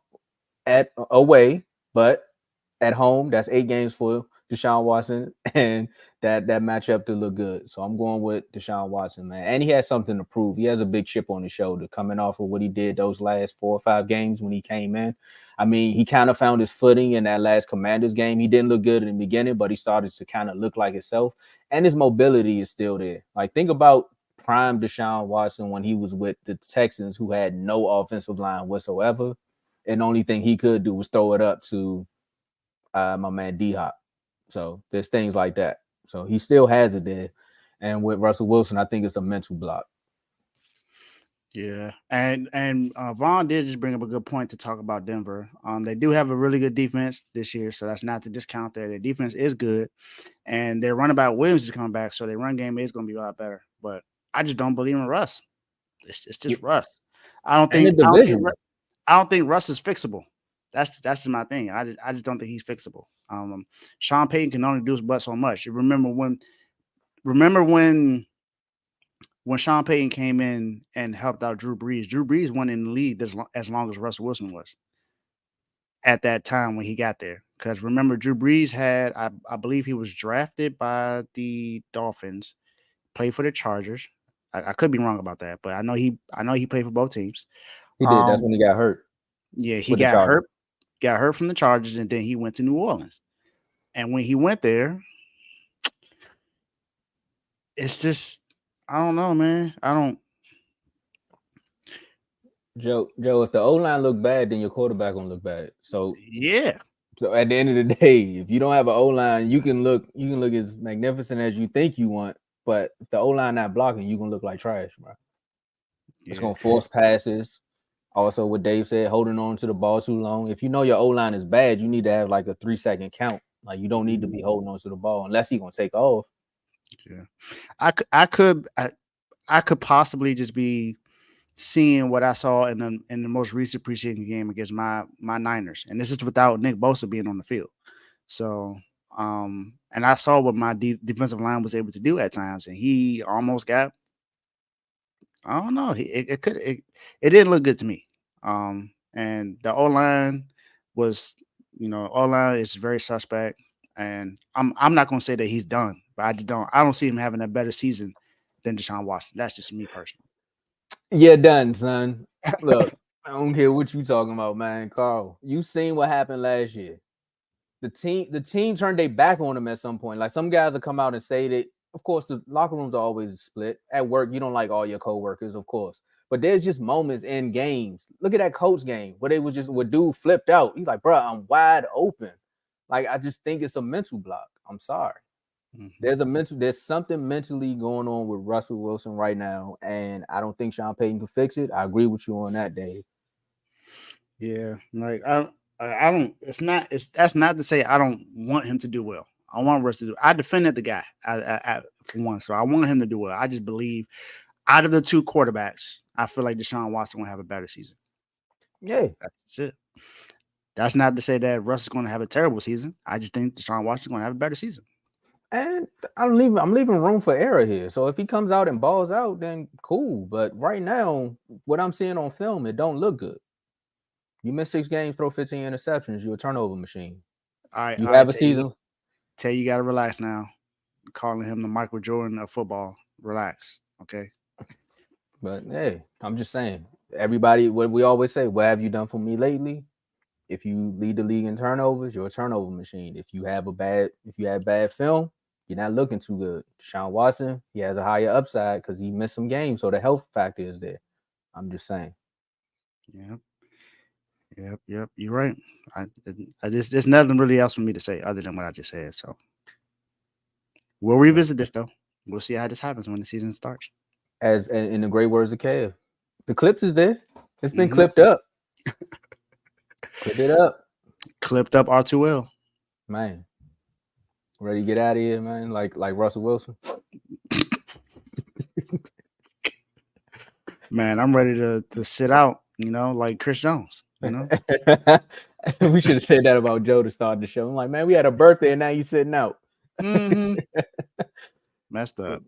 S2: at away, but at home, that's 8 games for Deshaun Watson, and that matchup to look good. So I'm going with Deshaun Watson, man. And he has something to prove. He has a big chip on his shoulder coming off of what he did those last 4 or 5 games when he came in. I mean, he kind of found his footing in that last Commanders game. He didn't look good in the beginning, but he started to kind of look like himself. And his mobility is still there. Like, think about prime Deshaun Watson when he was with the Texans, who had no offensive line whatsoever. And the only thing he could do was throw it up to my man D-Hop. So there's things like that. So he still has it there. And with Russell Wilson, I think it's a mental block.
S5: Yeah, and Vaughn did just bring up a good point to talk about Denver. They do have a really good defense this year, so that's not to discount there. Their defense is good, and their running back Williams is coming back, so their run game is going to be a lot better. But I just don't believe in Russ. It's just Russ. I don't think Russ is fixable. That's just my thing. I just don't think he's fixable. Sean Payton can only do but so much. You remember when Sean Payton came in and helped out Drew Brees. Drew Brees won in the league as long as Russell Wilson was at that time when he got there. Because remember, Drew Brees had, I believe he was drafted by the Dolphins, played for the Chargers. I could be wrong about that, but I know he played for both teams.
S2: He did. That's when he got hurt.
S5: Yeah, he got hurt from the Chargers, and then he went to New Orleans. And when he went there, it's just, I don't know, man.
S2: Joe, if the O-line look bad, then your quarterback gonna look bad. So
S5: yeah.
S2: So at the end of the day, if you don't have an O-line, you can look as magnificent as you think you want, but if the O-line not blocking, you're gonna look like trash, bro. Yeah. It's gonna force passes. Also, what Dave said, holding on to the ball too long. If you know your O-line is bad, you need to have like a 3-second count. Like, you don't need to be holding on to the ball unless he's gonna take off.
S5: Yeah, I could possibly just be seeing what I saw in the most recent preseason game against my Niners, and this is without Nick Bosa being on the field. So And I saw what my defensive line was able to do at times, and he almost got. I don't know. It didn't look good to me. And the O line was, O line is very suspect, and I'm not gonna say that he's done, but I don't see him having a better season than Deshaun Watson. That's just me personally.
S2: Yeah, done, son. Look, I don't care what you talking about, man. Carl, you seen what happened last year. The team turned their back on him at some point. Like some guys will come out and say that, of course, the locker rooms are always split. At work, you don't like all your coworkers, of course. But there's just moments in games. Look at that Colts game where they was just where dude flipped out. He's like, bro, I'm wide open. Like, I just think it's a mental block. I'm sorry.
S5: Mm-hmm.
S2: There's something mentally going on with Russell Wilson right now, and I don't think Sean Payton can fix it. I agree with you on that, Dave.
S5: Yeah, like I don't. That's not to say I don't want him to do well. I want Russ to do. I defended the guy for one, so I want him to do well. I just believe out of the two quarterbacks, I feel like Deshaun Watson will have a better season.
S2: Yeah.
S5: That's it. That's not to say that Russ is going to have a terrible season. I just think Deshaun Watson is going to have a better season.
S2: And I'm leaving room for error here. So if he comes out and balls out, then cool. But right now, what I'm seeing on film, it don't look good. You miss 6 games, throw 15 interceptions, you're a turnover machine. You
S5: All
S2: have
S5: right,
S2: a season.
S5: you got to relax now. Calling him the Michael Jordan of football. Relax, okay?
S2: But hey, I'm just saying. Everybody, what we always say, what have you done for me lately? If you lead the league in turnovers, you're a turnover machine. If you have bad film, you're not looking too good. Deshaun Watson, he has a higher upside because he missed some games, so the health factor is there. I'm just saying.
S5: Yep. You're right. I just there's nothing really else for me to say other than what I just said. So we'll revisit this though. We'll see how this happens when the season starts.
S2: As in the great words of Kev, the clips is there. It's been
S5: Mhm.
S2: clipped up. Clip it up,
S5: Clipped up R2L.
S2: man. Ready to get out of here, man. Like Russell Wilson.
S5: Man, I'm ready to sit out. Like Chris Jones.
S2: We should have said that about Joe to start the show. I'm like, man, we had a birthday and now you sitting out.
S5: Mm-hmm. Messed up.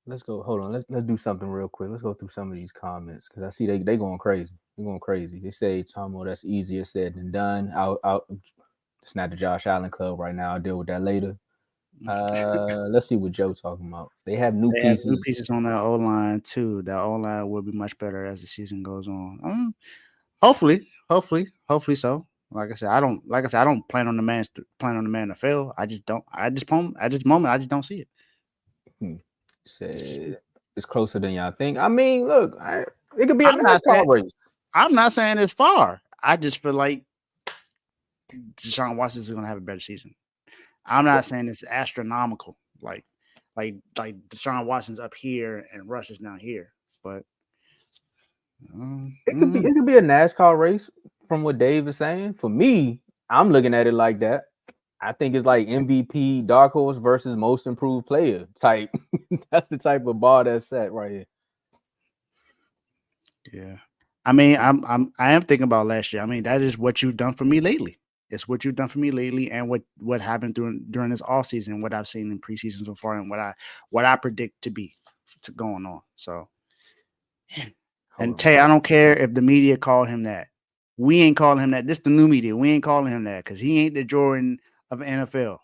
S2: Let's go. Hold on. Let's do something real quick. Let's go through some of these comments because I see they going crazy. They're going crazy. They say, Tomo, that's easier said than done. It's not the Josh Allen Club right now. I'll deal with that later. Let's see what Joe talking about. They have new pieces.
S5: On that O line too. That O line will be much better as the season goes on. Hopefully so. Like I said, I don't plan on the man to fail. I just don't see it.
S2: Said it's closer than y'all think. I mean, look, it could be a NASCAR race.
S5: I'm not saying it's far. I just feel like Deshaun Watson is going to have a better season. I'm not saying it's astronomical, like Deshaun Watson's up here and Russ is down here, but
S2: it could be a NASCAR race from what Dave is saying. For me, I'm looking at it like that. I think it's like MVP, dark horse versus most improved player type. That's the type of bar that's set right here.
S5: Yeah, I mean, I am thinking about last year. I mean, that is what you've done for me lately. It's what you've done for me lately, and what happened during this off season, what I've seen in preseason so far, and what I predict to be going on. So, and Tay, I don't care if the media call him that. We ain't calling him that. This the new media. We ain't calling him that because he ain't the Jordan of the NFL.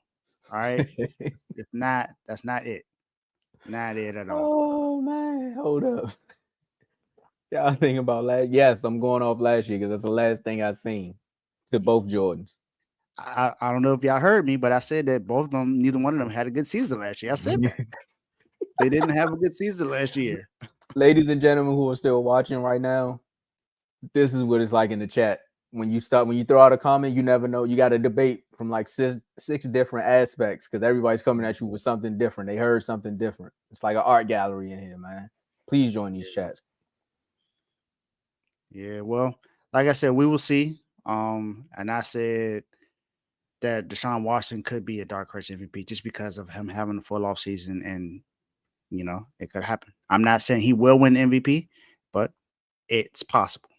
S5: All right, it's not. That's not it. Not it at all.
S2: Oh man, hold up. Y'all thinking about last? Yes, I'm going off last year because that's the last thing I seen to both Jordans.
S5: I don't know if y'all heard me, but I said that both of them, neither one of them had a good season last year. I said that. They didn't have a good season last year.
S2: Ladies and gentlemen who are still watching right now, this is what it's like in the chat. When you throw out a comment, you never know. You got to debate from like six different aspects because everybody's coming at you with something different. They heard something different. It's like an art gallery in here, man. Please join these chats.
S5: Yeah, well, like I said, we will see. And I said that Deshaun Watson could be a dark horse MVP just because of him having a full off season, and it could happen. I'm not saying he will win MVP, but it's possible.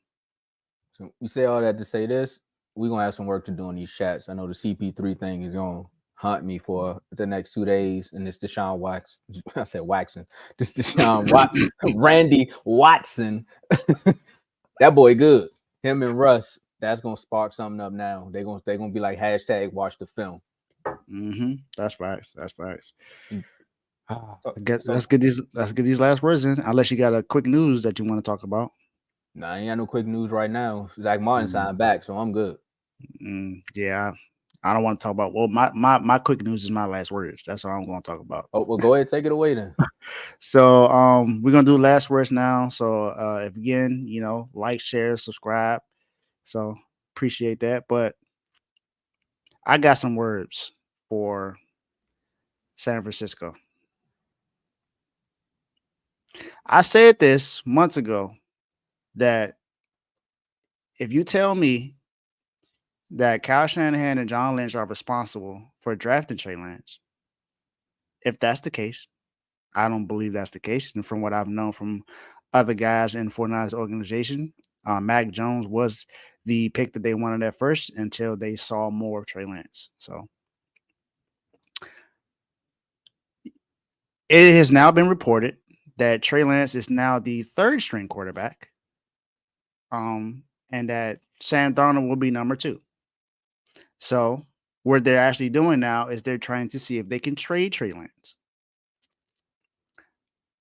S2: So we say all that to say this. We're gonna have some work to do on these chats. I know the CP3 thing is on. hunt me for the next 2 days, and it's Deshaun Wax. I said Waxon. This Deshaun Watson, Randy Watson. That boy good. Him and Russ. That's gonna spark something up now. They're gonna be like hashtag watch the film.
S5: That's facts. That's facts.
S2: So,
S5: Let's get these last words in. Unless you got a quick news that you want to talk about.
S2: nah, I ain't got no quick news right now. Zach Martin signed back, so I'm good.
S5: Yeah, I don't want to talk about. Well, my quick news is my last words. That's all I'm going to talk about.
S2: Oh, well, go ahead, take it away then.
S5: So we're gonna do last words now. So if again, like, share, subscribe. So appreciate that. But I got some words for San Francisco. I said this months ago that if you tell me that Kyle Shanahan and John Lynch are responsible for drafting Trey Lance, if that's the case, I don't believe that's the case. And from what I've known from other guys in 49ers organization, Mac Jones was the pick that they wanted at first until they saw more of Trey Lance. So it has now been reported that Trey Lance is now the third string quarterback, and that Sam Darnold will be number 2. So what they're actually doing now is they're trying to see if they can trade Trey Lance.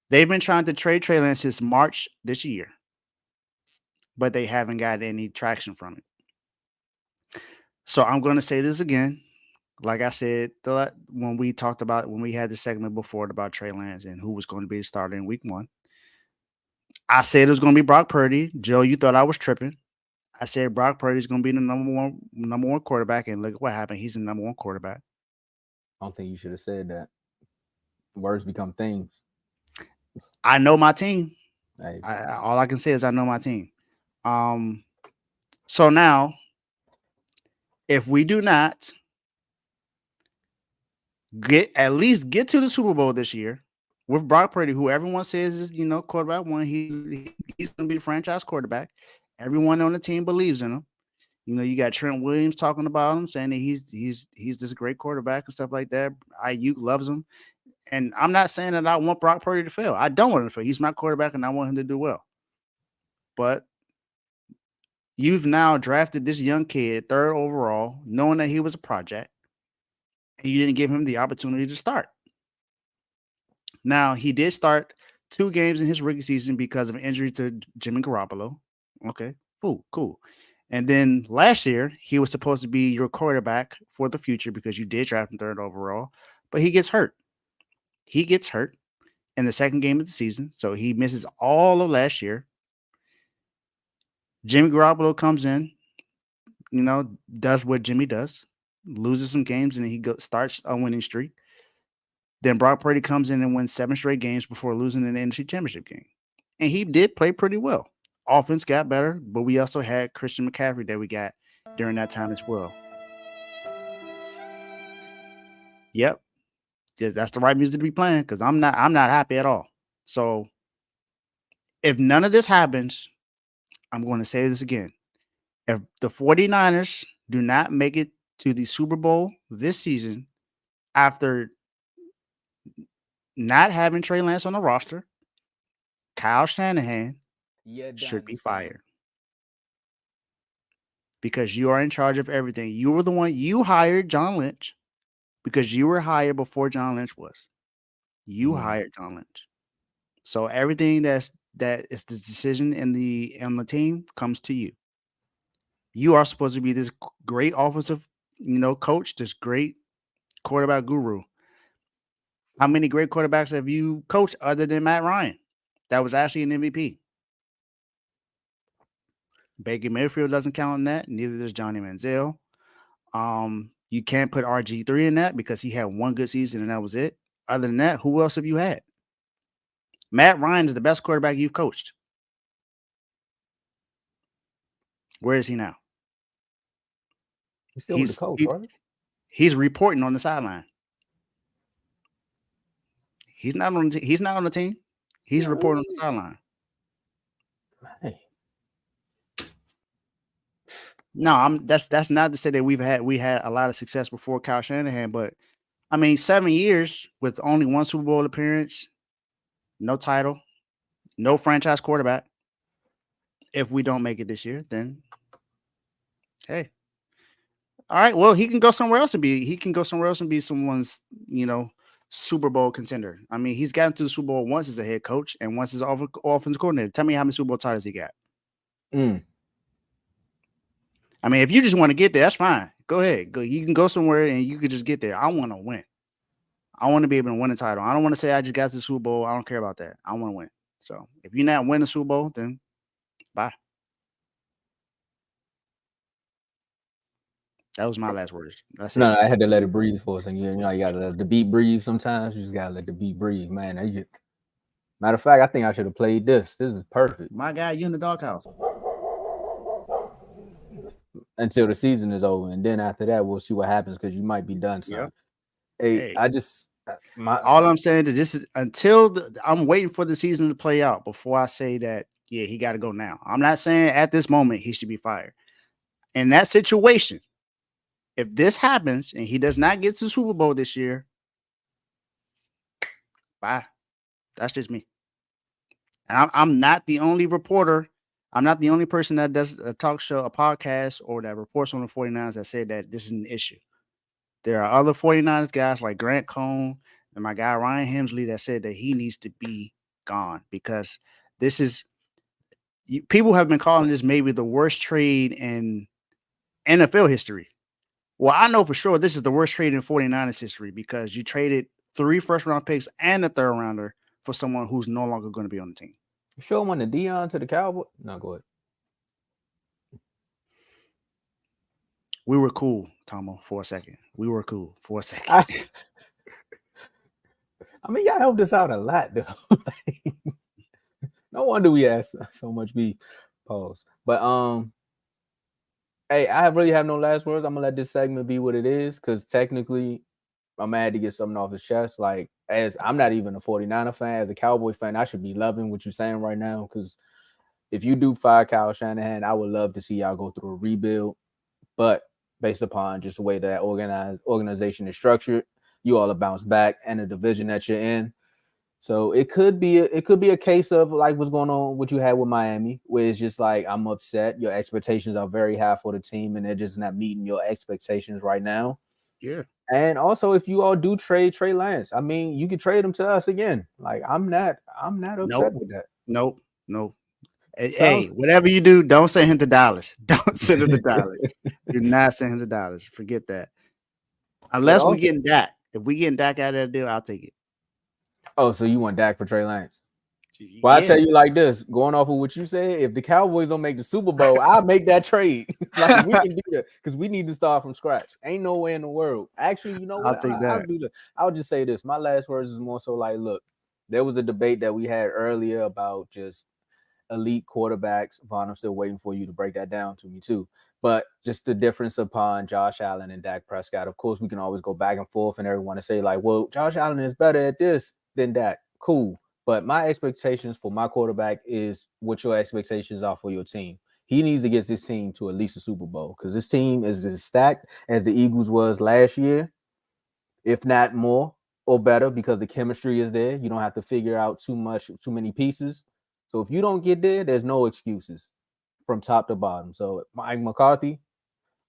S5: They've been trying to trade Trey Lance since March this year, but they haven't got any traction from it. So I'm going to say this again. Like I said, when we had the segment before about Trey Lance and who was going to be the starter in week 1, I said it was going to be Brock Purdy. Joe, you thought I was tripping. I said Brock Purdy is going to be the number one quarterback, and look at what happened. He's the number 1 quarterback.
S2: I don't think you should have said that. Words become things.
S5: I know my team.
S2: Hey.
S5: All I can say is I know my team. So now, if we do not at least get to the Super Bowl this year with Brock Purdy, who everyone says is quarterback 1, he's going to be the franchise quarterback. Everyone on the team believes in him. You got Trent Williams talking about him, saying that he's this great quarterback and stuff like that. Ayuk loves him. And I'm not saying that I want Brock Purdy to fail. I don't want him to fail. He's my quarterback, and I want him to do well. But you've now drafted this young kid 3rd overall, knowing that he was a project, and you didn't give him the opportunity to start. Now, he did start 2 games in his rookie season because of an injury to Jimmy Garoppolo. Okay, cool. And then last year, he was supposed to be your quarterback for the future because you did draft him 3rd overall, but he gets hurt. He gets hurt in the 2nd game of the season, so he misses all of last year. Jimmy Garoppolo comes in, does what Jimmy does, loses some games, and then he starts a winning streak. Then Brock Purdy comes in and wins 7 straight games before losing in the NFC Championship game. And he did play pretty well. Offense got better, but we also had Christian McCaffrey that we got during that time as well. Yep. That's the right music to be playing because I'm not happy at all. So if none of this happens, I'm going to say this again. If the 49ers do not make it to the Super Bowl this season after not having Trey Lance on the roster, Kyle Shanahan should be fired. Because you are in charge of everything. You were the one, you hired John Lynch because you were hired before John Lynch was. You hired John Lynch. So everything that is the decision on the team comes to you. You are supposed to be this great offensive, coach, this great quarterback guru. How many great quarterbacks have you coached other than Matt Ryan? That was actually an MVP. Baker Mayfield doesn't count in that. Neither does Johnny Manziel. You can't put RG3 in that because he had 1 good season and that was it. Other than that, who else have you had? Matt Ryan is the best quarterback you've coached. Where is he now?
S2: He's still with the coach, right?
S5: He's reporting on the sideline. He's not on the team. He's reporting on the sideline.
S2: Hey.
S5: No, that's not to say that we had a lot of success before Kyle Shanahan, but I mean 7 years with only one Super Bowl appearance, no title, no franchise quarterback. If we don't make it this year, then hey. All right, well, he can go somewhere else and be someone's, Super Bowl contender. I mean, he's gotten to the Super Bowl once as a head coach and once as offensive coordinator. Tell me how many Super Bowl titles he got. I mean, if you just want to get there, that's fine. Go ahead. Go. You can go somewhere and you can just get there. I want to win. I want to be able to win a title. I don't want to say I just got to the Super Bowl. I don't care about that. I want to win. So if you're not winning the Super Bowl, then bye. That was my last words. That's it.
S2: No, I had to let it breathe for a second. You know, you gotta let the beat breathe sometimes. You just gotta let the beat breathe, man. Matter of fact, I think I should have played this. This is perfect.
S5: My guy, you in the doghouse.
S2: Until the season is over. And then after that, we'll see what happens because you might be done. So
S5: Yep.
S2: hey, I just
S5: all I'm saying is this is until I'm waiting for the season to play out before I say that, yeah, he got to go now. I'm not saying at this moment he should be fired. In that situation, if this happens and he does not get to the Super Bowl this year, bye. That's just me. And I'm not the only reporter. I'm not the only person that does a talk show, a podcast, or that reports on the 49ers that said that this is an issue. There are other 49ers guys like Grant Cohn and my guy Ryan Hemsley that said that he needs to be gone because this is people have been calling this maybe the worst trade in NFL history. Well, I know for sure this is the worst trade in 49ers history because you traded 3 first-round picks and a third-rounder for someone who's no longer going to be on the team.
S2: You sure when the Dion to the Cowboys? No, go ahead.
S5: We were cool, Tomo, for a second. We were cool for a second.
S2: I mean, y'all helped us out a lot, though. No wonder we asked so much beef. Pause. But hey, I really have no last words. I'm gonna let this segment be what it is because technically I'm mad to get something off his chest. Like, as I'm not even a 49er fan, as a Cowboy fan, I should be loving what you're saying right now. Because if you do fire Kyle Shanahan, I would love to see y'all go through a rebuild. But based upon just the way that organization is structured, you all are bounced back and the division that you're in. So it could be a case of like what's going on, what you had with Miami, where it's just like, I'm upset. Your expectations are very high for the team, and they're just not meeting your expectations right now.
S5: Yeah.
S2: And also, if you all do trade Trey Lance, I mean, you can trade him to us again. Like, I'm not upset with that.
S5: Nope. Hey, whatever you do, don't send him to Dallas. Don't send him to Dallas. Do not send him to Dallas. Forget that. Unless we getting Dak. If we getting Dak out of that deal, I'll take it.
S2: Oh, so you want Dak for Trey Lance? Well, I tell you like this, going off of what you said, if the Cowboys don't make the Super Bowl, I'll make that trade. Like, we can do that because we need to start from scratch. Ain't no way in the world. Actually, you know what?
S5: I'll take that.
S2: I'll do that. I'll just say this. My last words is more so like, look, there was a debate that we had earlier about just elite quarterbacks. Vaughn, I'm still waiting for you to break that down to me too. But just the difference upon Josh Allen and Dak Prescott. Of course, we can always go back and forth and everyone to say like, well, Josh Allen is better at this than Dak. Cool. But my expectations for my quarterback is what your expectations are for your team. He needs to get this team to at least a Super Bowl because this team is as stacked as the Eagles was last year, if not more or better, because the chemistry is there. You don't have to figure out too many pieces. So if you don't get there, there's no excuses from top to bottom. So Mike McCarthy,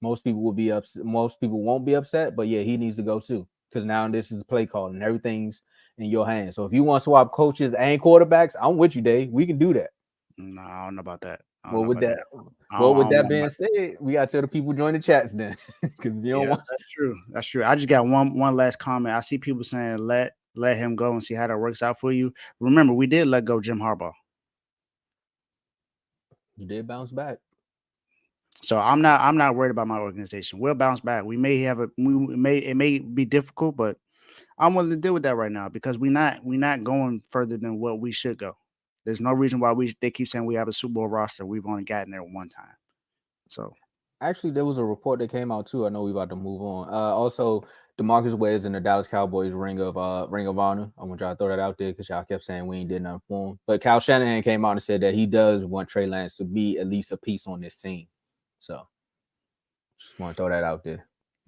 S2: most people will be upset. Most people won't be upset, but yeah, he needs to go too because now this is play calling and everything's in your hands. So if you want to swap coaches and quarterbacks, I'm with you, Dave. We can do that.
S5: No, I don't know about that.
S2: With that being said, we got to tell the people join the chats then. Because you don't want.
S5: That's true. That's true. I just got one last comment. I see people saying let him go and see how that works out for you. Remember, we did let go Jim Harbaugh.
S2: You did bounce back.
S5: So I'm not worried about my organization. We'll bounce back. It may be difficult, but I'm willing to deal with that right now because we're not going further than what we should go. There's no reason why they keep saying we have a Super Bowl roster. We've only gotten there one time. So
S2: actually, there was a report that came out too. I know we're about to move on. Also, DeMarcus Ware is in the Dallas Cowboys Ring of Honor. I want y'all to throw that out there because y'all kept saying we ain't did nothing for him. But Kyle Shanahan came out and said that he does want Trey Lance to be at least a piece on this team. So Just want to throw that out there.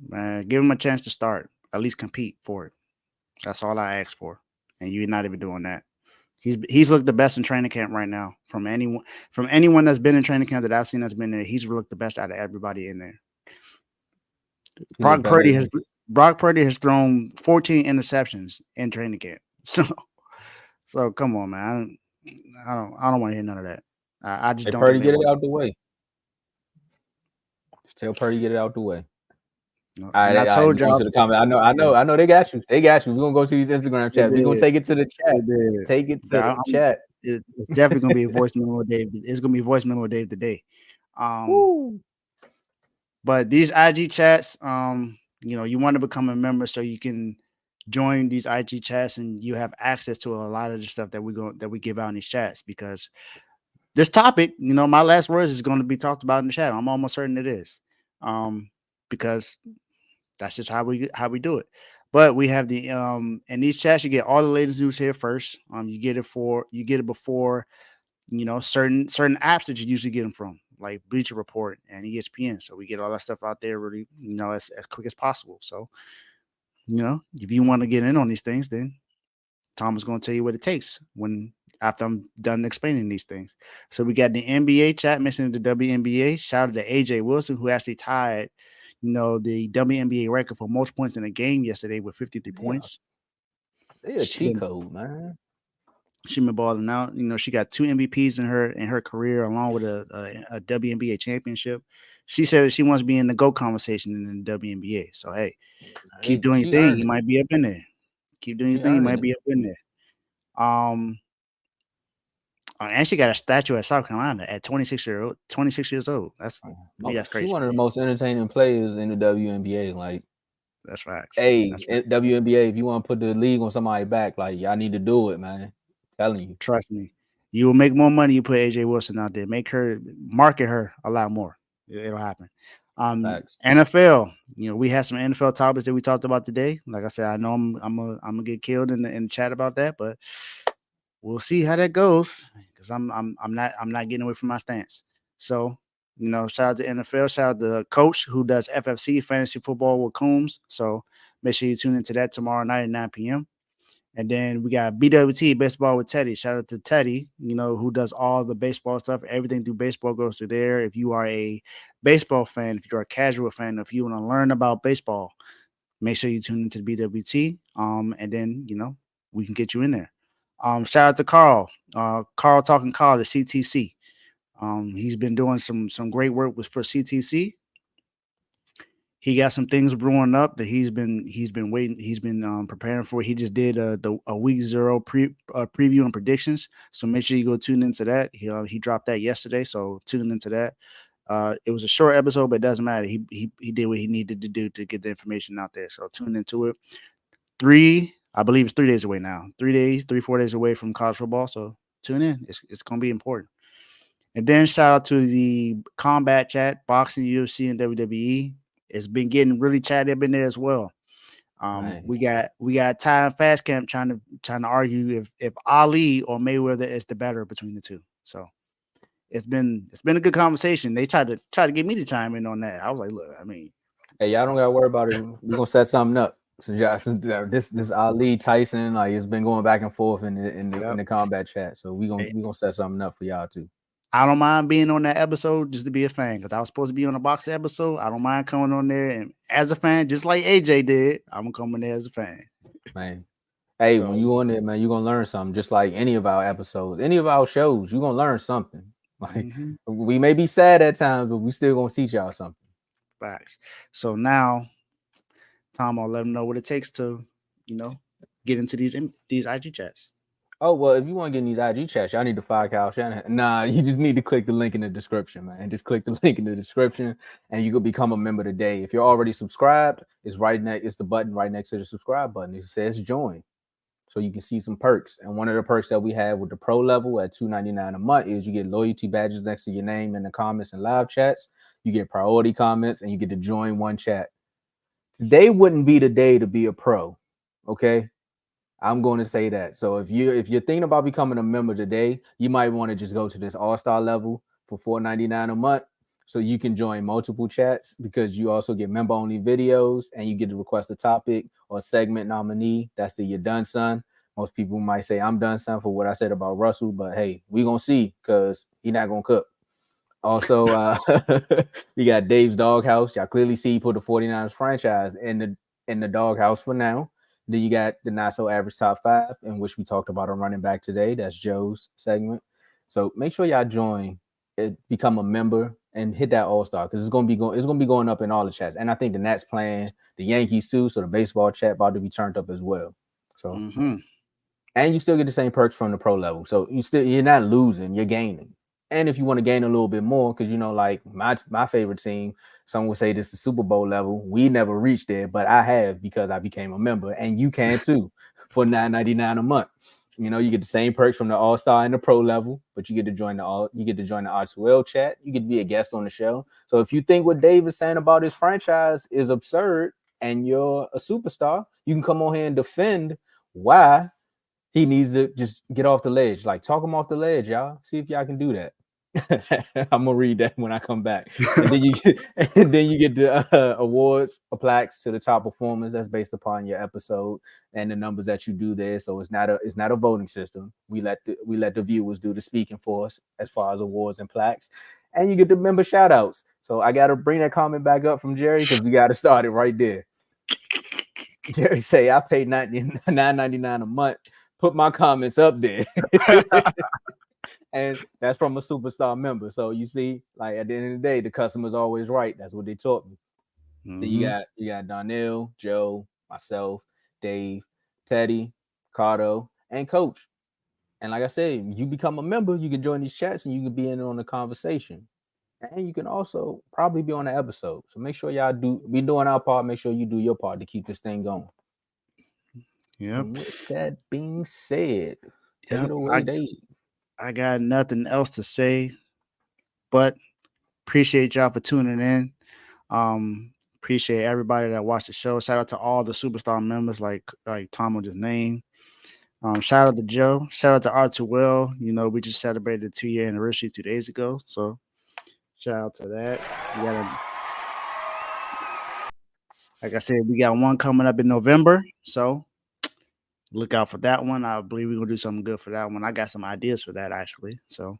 S5: Man, give him a chance to start. At least compete for it. That's all I ask for. And you're not even doing that. He's looked the best in training camp right now. From anyone that's been in training camp that I've seen that's been there, he's looked the best out of everybody in there. Brock Purdy has thrown 14 interceptions in training camp. So come on, man. I don't want to hear none of that. I just don't.
S2: Purdy, get it out the way. Just tell Purdy get it out the way.
S5: No, and I told y'all
S2: to the comment. I know they got you. We're gonna go to these Instagram chat. We're gonna take it to the chat. Take it to the chat.
S5: It's definitely gonna be a voice memo Dave. It's gonna be a voice memo Dave today. But these IG chats, you want to become a member so you can join these IG chats and you have access to a lot of the stuff that we give out in these chats, because this topic, my last words is going to be talked about in the chat. I'm almost certain it is, because that's just how we do it. But we have the in these chats, you get all the latest news here first. You get it before certain apps that you usually get them from, like Bleacher Report and ESPN. So we get all that stuff out there really, as quick as possible. So, if you want to get in on these things, then Tom is going to tell you what it takes after I'm done explaining these things. So we got the NBA chat mentioning the WNBA. Shout out to AJ Wilson, who actually tied, the WNBA record for most points in a game yesterday with 53 points.
S2: They a cheat code, man.
S5: She been balling out. She got 2 MVPs in her career, along with a WNBA championship. She said that she wants to be in the GOAT conversation in the WNBA. So hey, keep doing your thing. You might be up in there. Keep doing your thing. You might be up in there. And she got a statue at South Carolina at 26 years old. That's crazy.
S2: She's one of the most entertaining players in the WNBA. Like,
S5: that's facts.
S2: Hey, WNBA, if you want to put the league on somebody's back, like, y'all need to do it, man. I'm telling you.
S5: Trust me. You will make more money. You put AJ Wilson out there. Market her a lot more. It'll happen. NFL. We had some NFL topics that we talked about today. Like I said, I know I'm gonna get killed in the chat about that, but we'll see how that goes, because I'm not getting away from my stance. So, shout out to NFL, shout out to the coach who does FFC fantasy football with Coombs. So make sure you tune into that tomorrow night at 9 p.m. And then we got BWT, baseball with Teddy. Shout out to Teddy, who does all the baseball stuff. Everything through baseball goes through there. If you are a baseball fan, if you're a casual fan, if you want to learn about baseball, make sure you tune into the BWT. And then, we can get you in there. Shout out to Carl. Carl Talking Carl, the CTC. He's been doing some great work for CTC. He got some things brewing up that he's been waiting. He's been preparing for. He just did a week 0 preview and predictions. So make sure you go tune into that. He dropped that yesterday. So tune into that. It was a short episode, but it doesn't matter. He did what he needed to do to get the information out there. So tune into it. I believe it's 3 days away now. 4 days away from college football. So tune in. It's going to be important. And then shout out to the combat chat, boxing, UFC, and WWE. It's been getting really chatty up in there as well. Nice. We got Ty and Fast Camp trying to argue if Ali or Mayweather is the better between the two. So it's been a good conversation. They tried to get me to chime in on that. I was like, look,
S2: hey, y'all don't gotta worry about it. We're gonna set something up. Since this Ali Tyson, like, it's been going back and forth in the combat chat. So we gonna set something up for y'all too.
S5: I don't mind being on that episode just to be a fan, because I was supposed to be on a boxing episode. I don't mind coming on there and as a fan, just like AJ did. I'm gonna come in there as a fan.
S2: Man, hey, when you on there, man, you're gonna learn something. Just like any of our episodes, any of our shows, you're gonna learn something. Like, we may be sad at times, but we still gonna teach y'all something.
S5: Facts. So now, Tom, I'll let them know what it takes to, get into these IG chats.
S2: Oh, well, if you want to get in these IG chats, y'all need to follow Kyle Shanahan. Nah, you just need to click the link in the description, man. Just click the link in the description, and you can become a member today. If you're already subscribed, it's the button right next to the subscribe button. It says join, so you can see some perks. And one of the perks that we have with the pro level at $2.99 a month is you get loyalty badges next to your name in the comments and live chats. You get priority comments, and you get to join one chat. Today wouldn't be the day to be a pro, okay? I'm going to say that. So if you're thinking about becoming a member today, you might want to just go to this all-star level for $4.99 a month, so you can join multiple chats because you also get member only videos and you get to request a topic or segment nominee. That's the You're Done Son. Most people might say I'm done son for what I said about Russell, but hey, we gonna see because he's not gonna cook. Also, we got Dave's Doghouse. Y'all clearly see he put the 49ers franchise in the doghouse for now. Then you got the Not So Average Top 5, in which we talked about a running back today. That's Joe's segment. So make sure y'all join, become a member, and hit that All-Star because it's gonna be going up in all the chats. And I think the Nats playing the Yankees too, so the baseball chat about to be turned up as well. So and you still get the same perks from the pro level. So you're not losing, you're gaining. And if you want to gain a little bit more, because like my favorite team, some would say this is the Super Bowl level. We never reached there, but I have because I became a member, and you can too for $9.99 a month. You get the same perks from the All-Star and the pro level, but you get to join the R2L chat. You get to be a guest on the show. So if you think what Dave is saying about his franchise is absurd and you're a superstar, you can come on here and defend why he needs to just get off the ledge. Like, talk him off the ledge, y'all. See if y'all can do that. I'm gonna read that when I come back. And then you get the awards, plaques to the top performers. That's based upon your episode and the numbers that you do there. So it's not a voting system. We let the viewers do the speaking for us as far as awards and plaques. And you get the member shout outs. So I gotta bring that comment back up from Jerry because we gotta start it right there. Jerry say I paid $9.99 a month. Put my comments up there. And that's from a superstar member. So you see, like, at the end of the day, the customer's always right. That's what they taught me. Then you got Donnell, Joe, myself, Dave, Teddy, Cardo, and Coach. And like I said, you become a member, you can join these chats and you can be in on the conversation. And you can also probably be on the episode. So make sure y'all be doing our part. Make sure you do your part to keep this thing going.
S5: Yep.
S2: And with that being said, take it away, Dave.
S5: I got nothing else to say, but appreciate y'all for tuning in. Appreciate everybody that watched the show. Shout out to all the superstar members like Tomo just named. Shout out to Joe. Shout out to R2L. We just celebrated the 2-year anniversary 2 days ago. So shout out to that. Like I said, we got one coming up in November. So look out for that one. I believe we're going to do something good for that one. I got some ideas for that, actually. So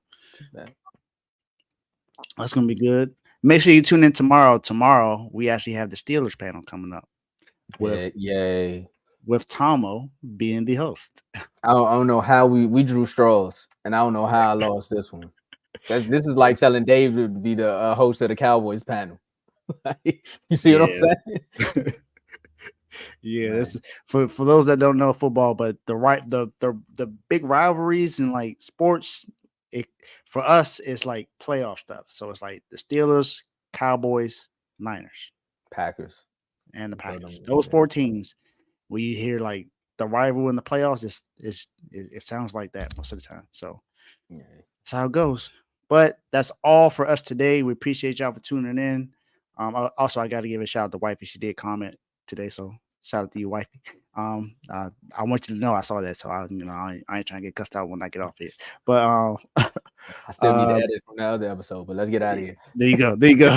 S5: that's going to be good. Make sure you tune in tomorrow. Tomorrow, we actually have the Steelers panel coming up. With Tomo being the host.
S2: I don't know how we drew straws, and I don't know how I lost this one. This is like telling Dave to be the host of the Cowboys panel. You see what I'm saying?
S5: Yeah, that's for those that don't know football, but the big rivalries in like sports, for us it's like playoff stuff. So it's like the Steelers, Cowboys, Niners,
S2: Packers,
S5: and the Packers. Those 4 teams. Where you hear like the rival in the playoffs, it sounds like that most of the time. So that's how it goes. But that's all for us today. We appreciate y'all for tuning in. Also, I got to give a shout out to Wifey. She did comment today, so shout out to you, Wifey. I want you to know I saw that, so I ain't trying to get cussed out when I get off here. But
S2: I still need to edit from the other episode. But let's get out of here.
S5: There you go.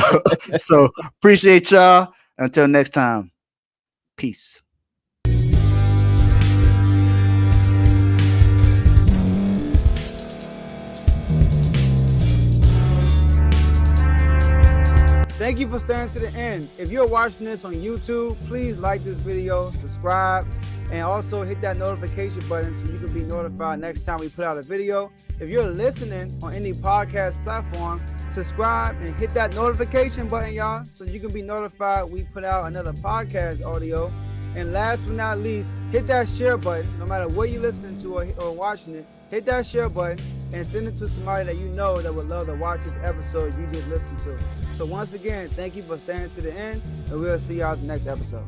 S5: So appreciate y'all. Until next time, peace.
S4: Thank you for staying to the end. If you're watching this on YouTube, please like this video, subscribe, and also hit that notification button so you can be notified next time we put out a video. If you're listening on any podcast platform, subscribe and hit that notification button, y'all, so you can be notified we put out another podcast audio. And last but not least, hit that share button. No matter what you're listening to or watching it, hit that share button and send it to somebody that you know that would love to watch this episode you just listened to. So once again, thank you for staying to the end, and we'll see y'all in the next episode.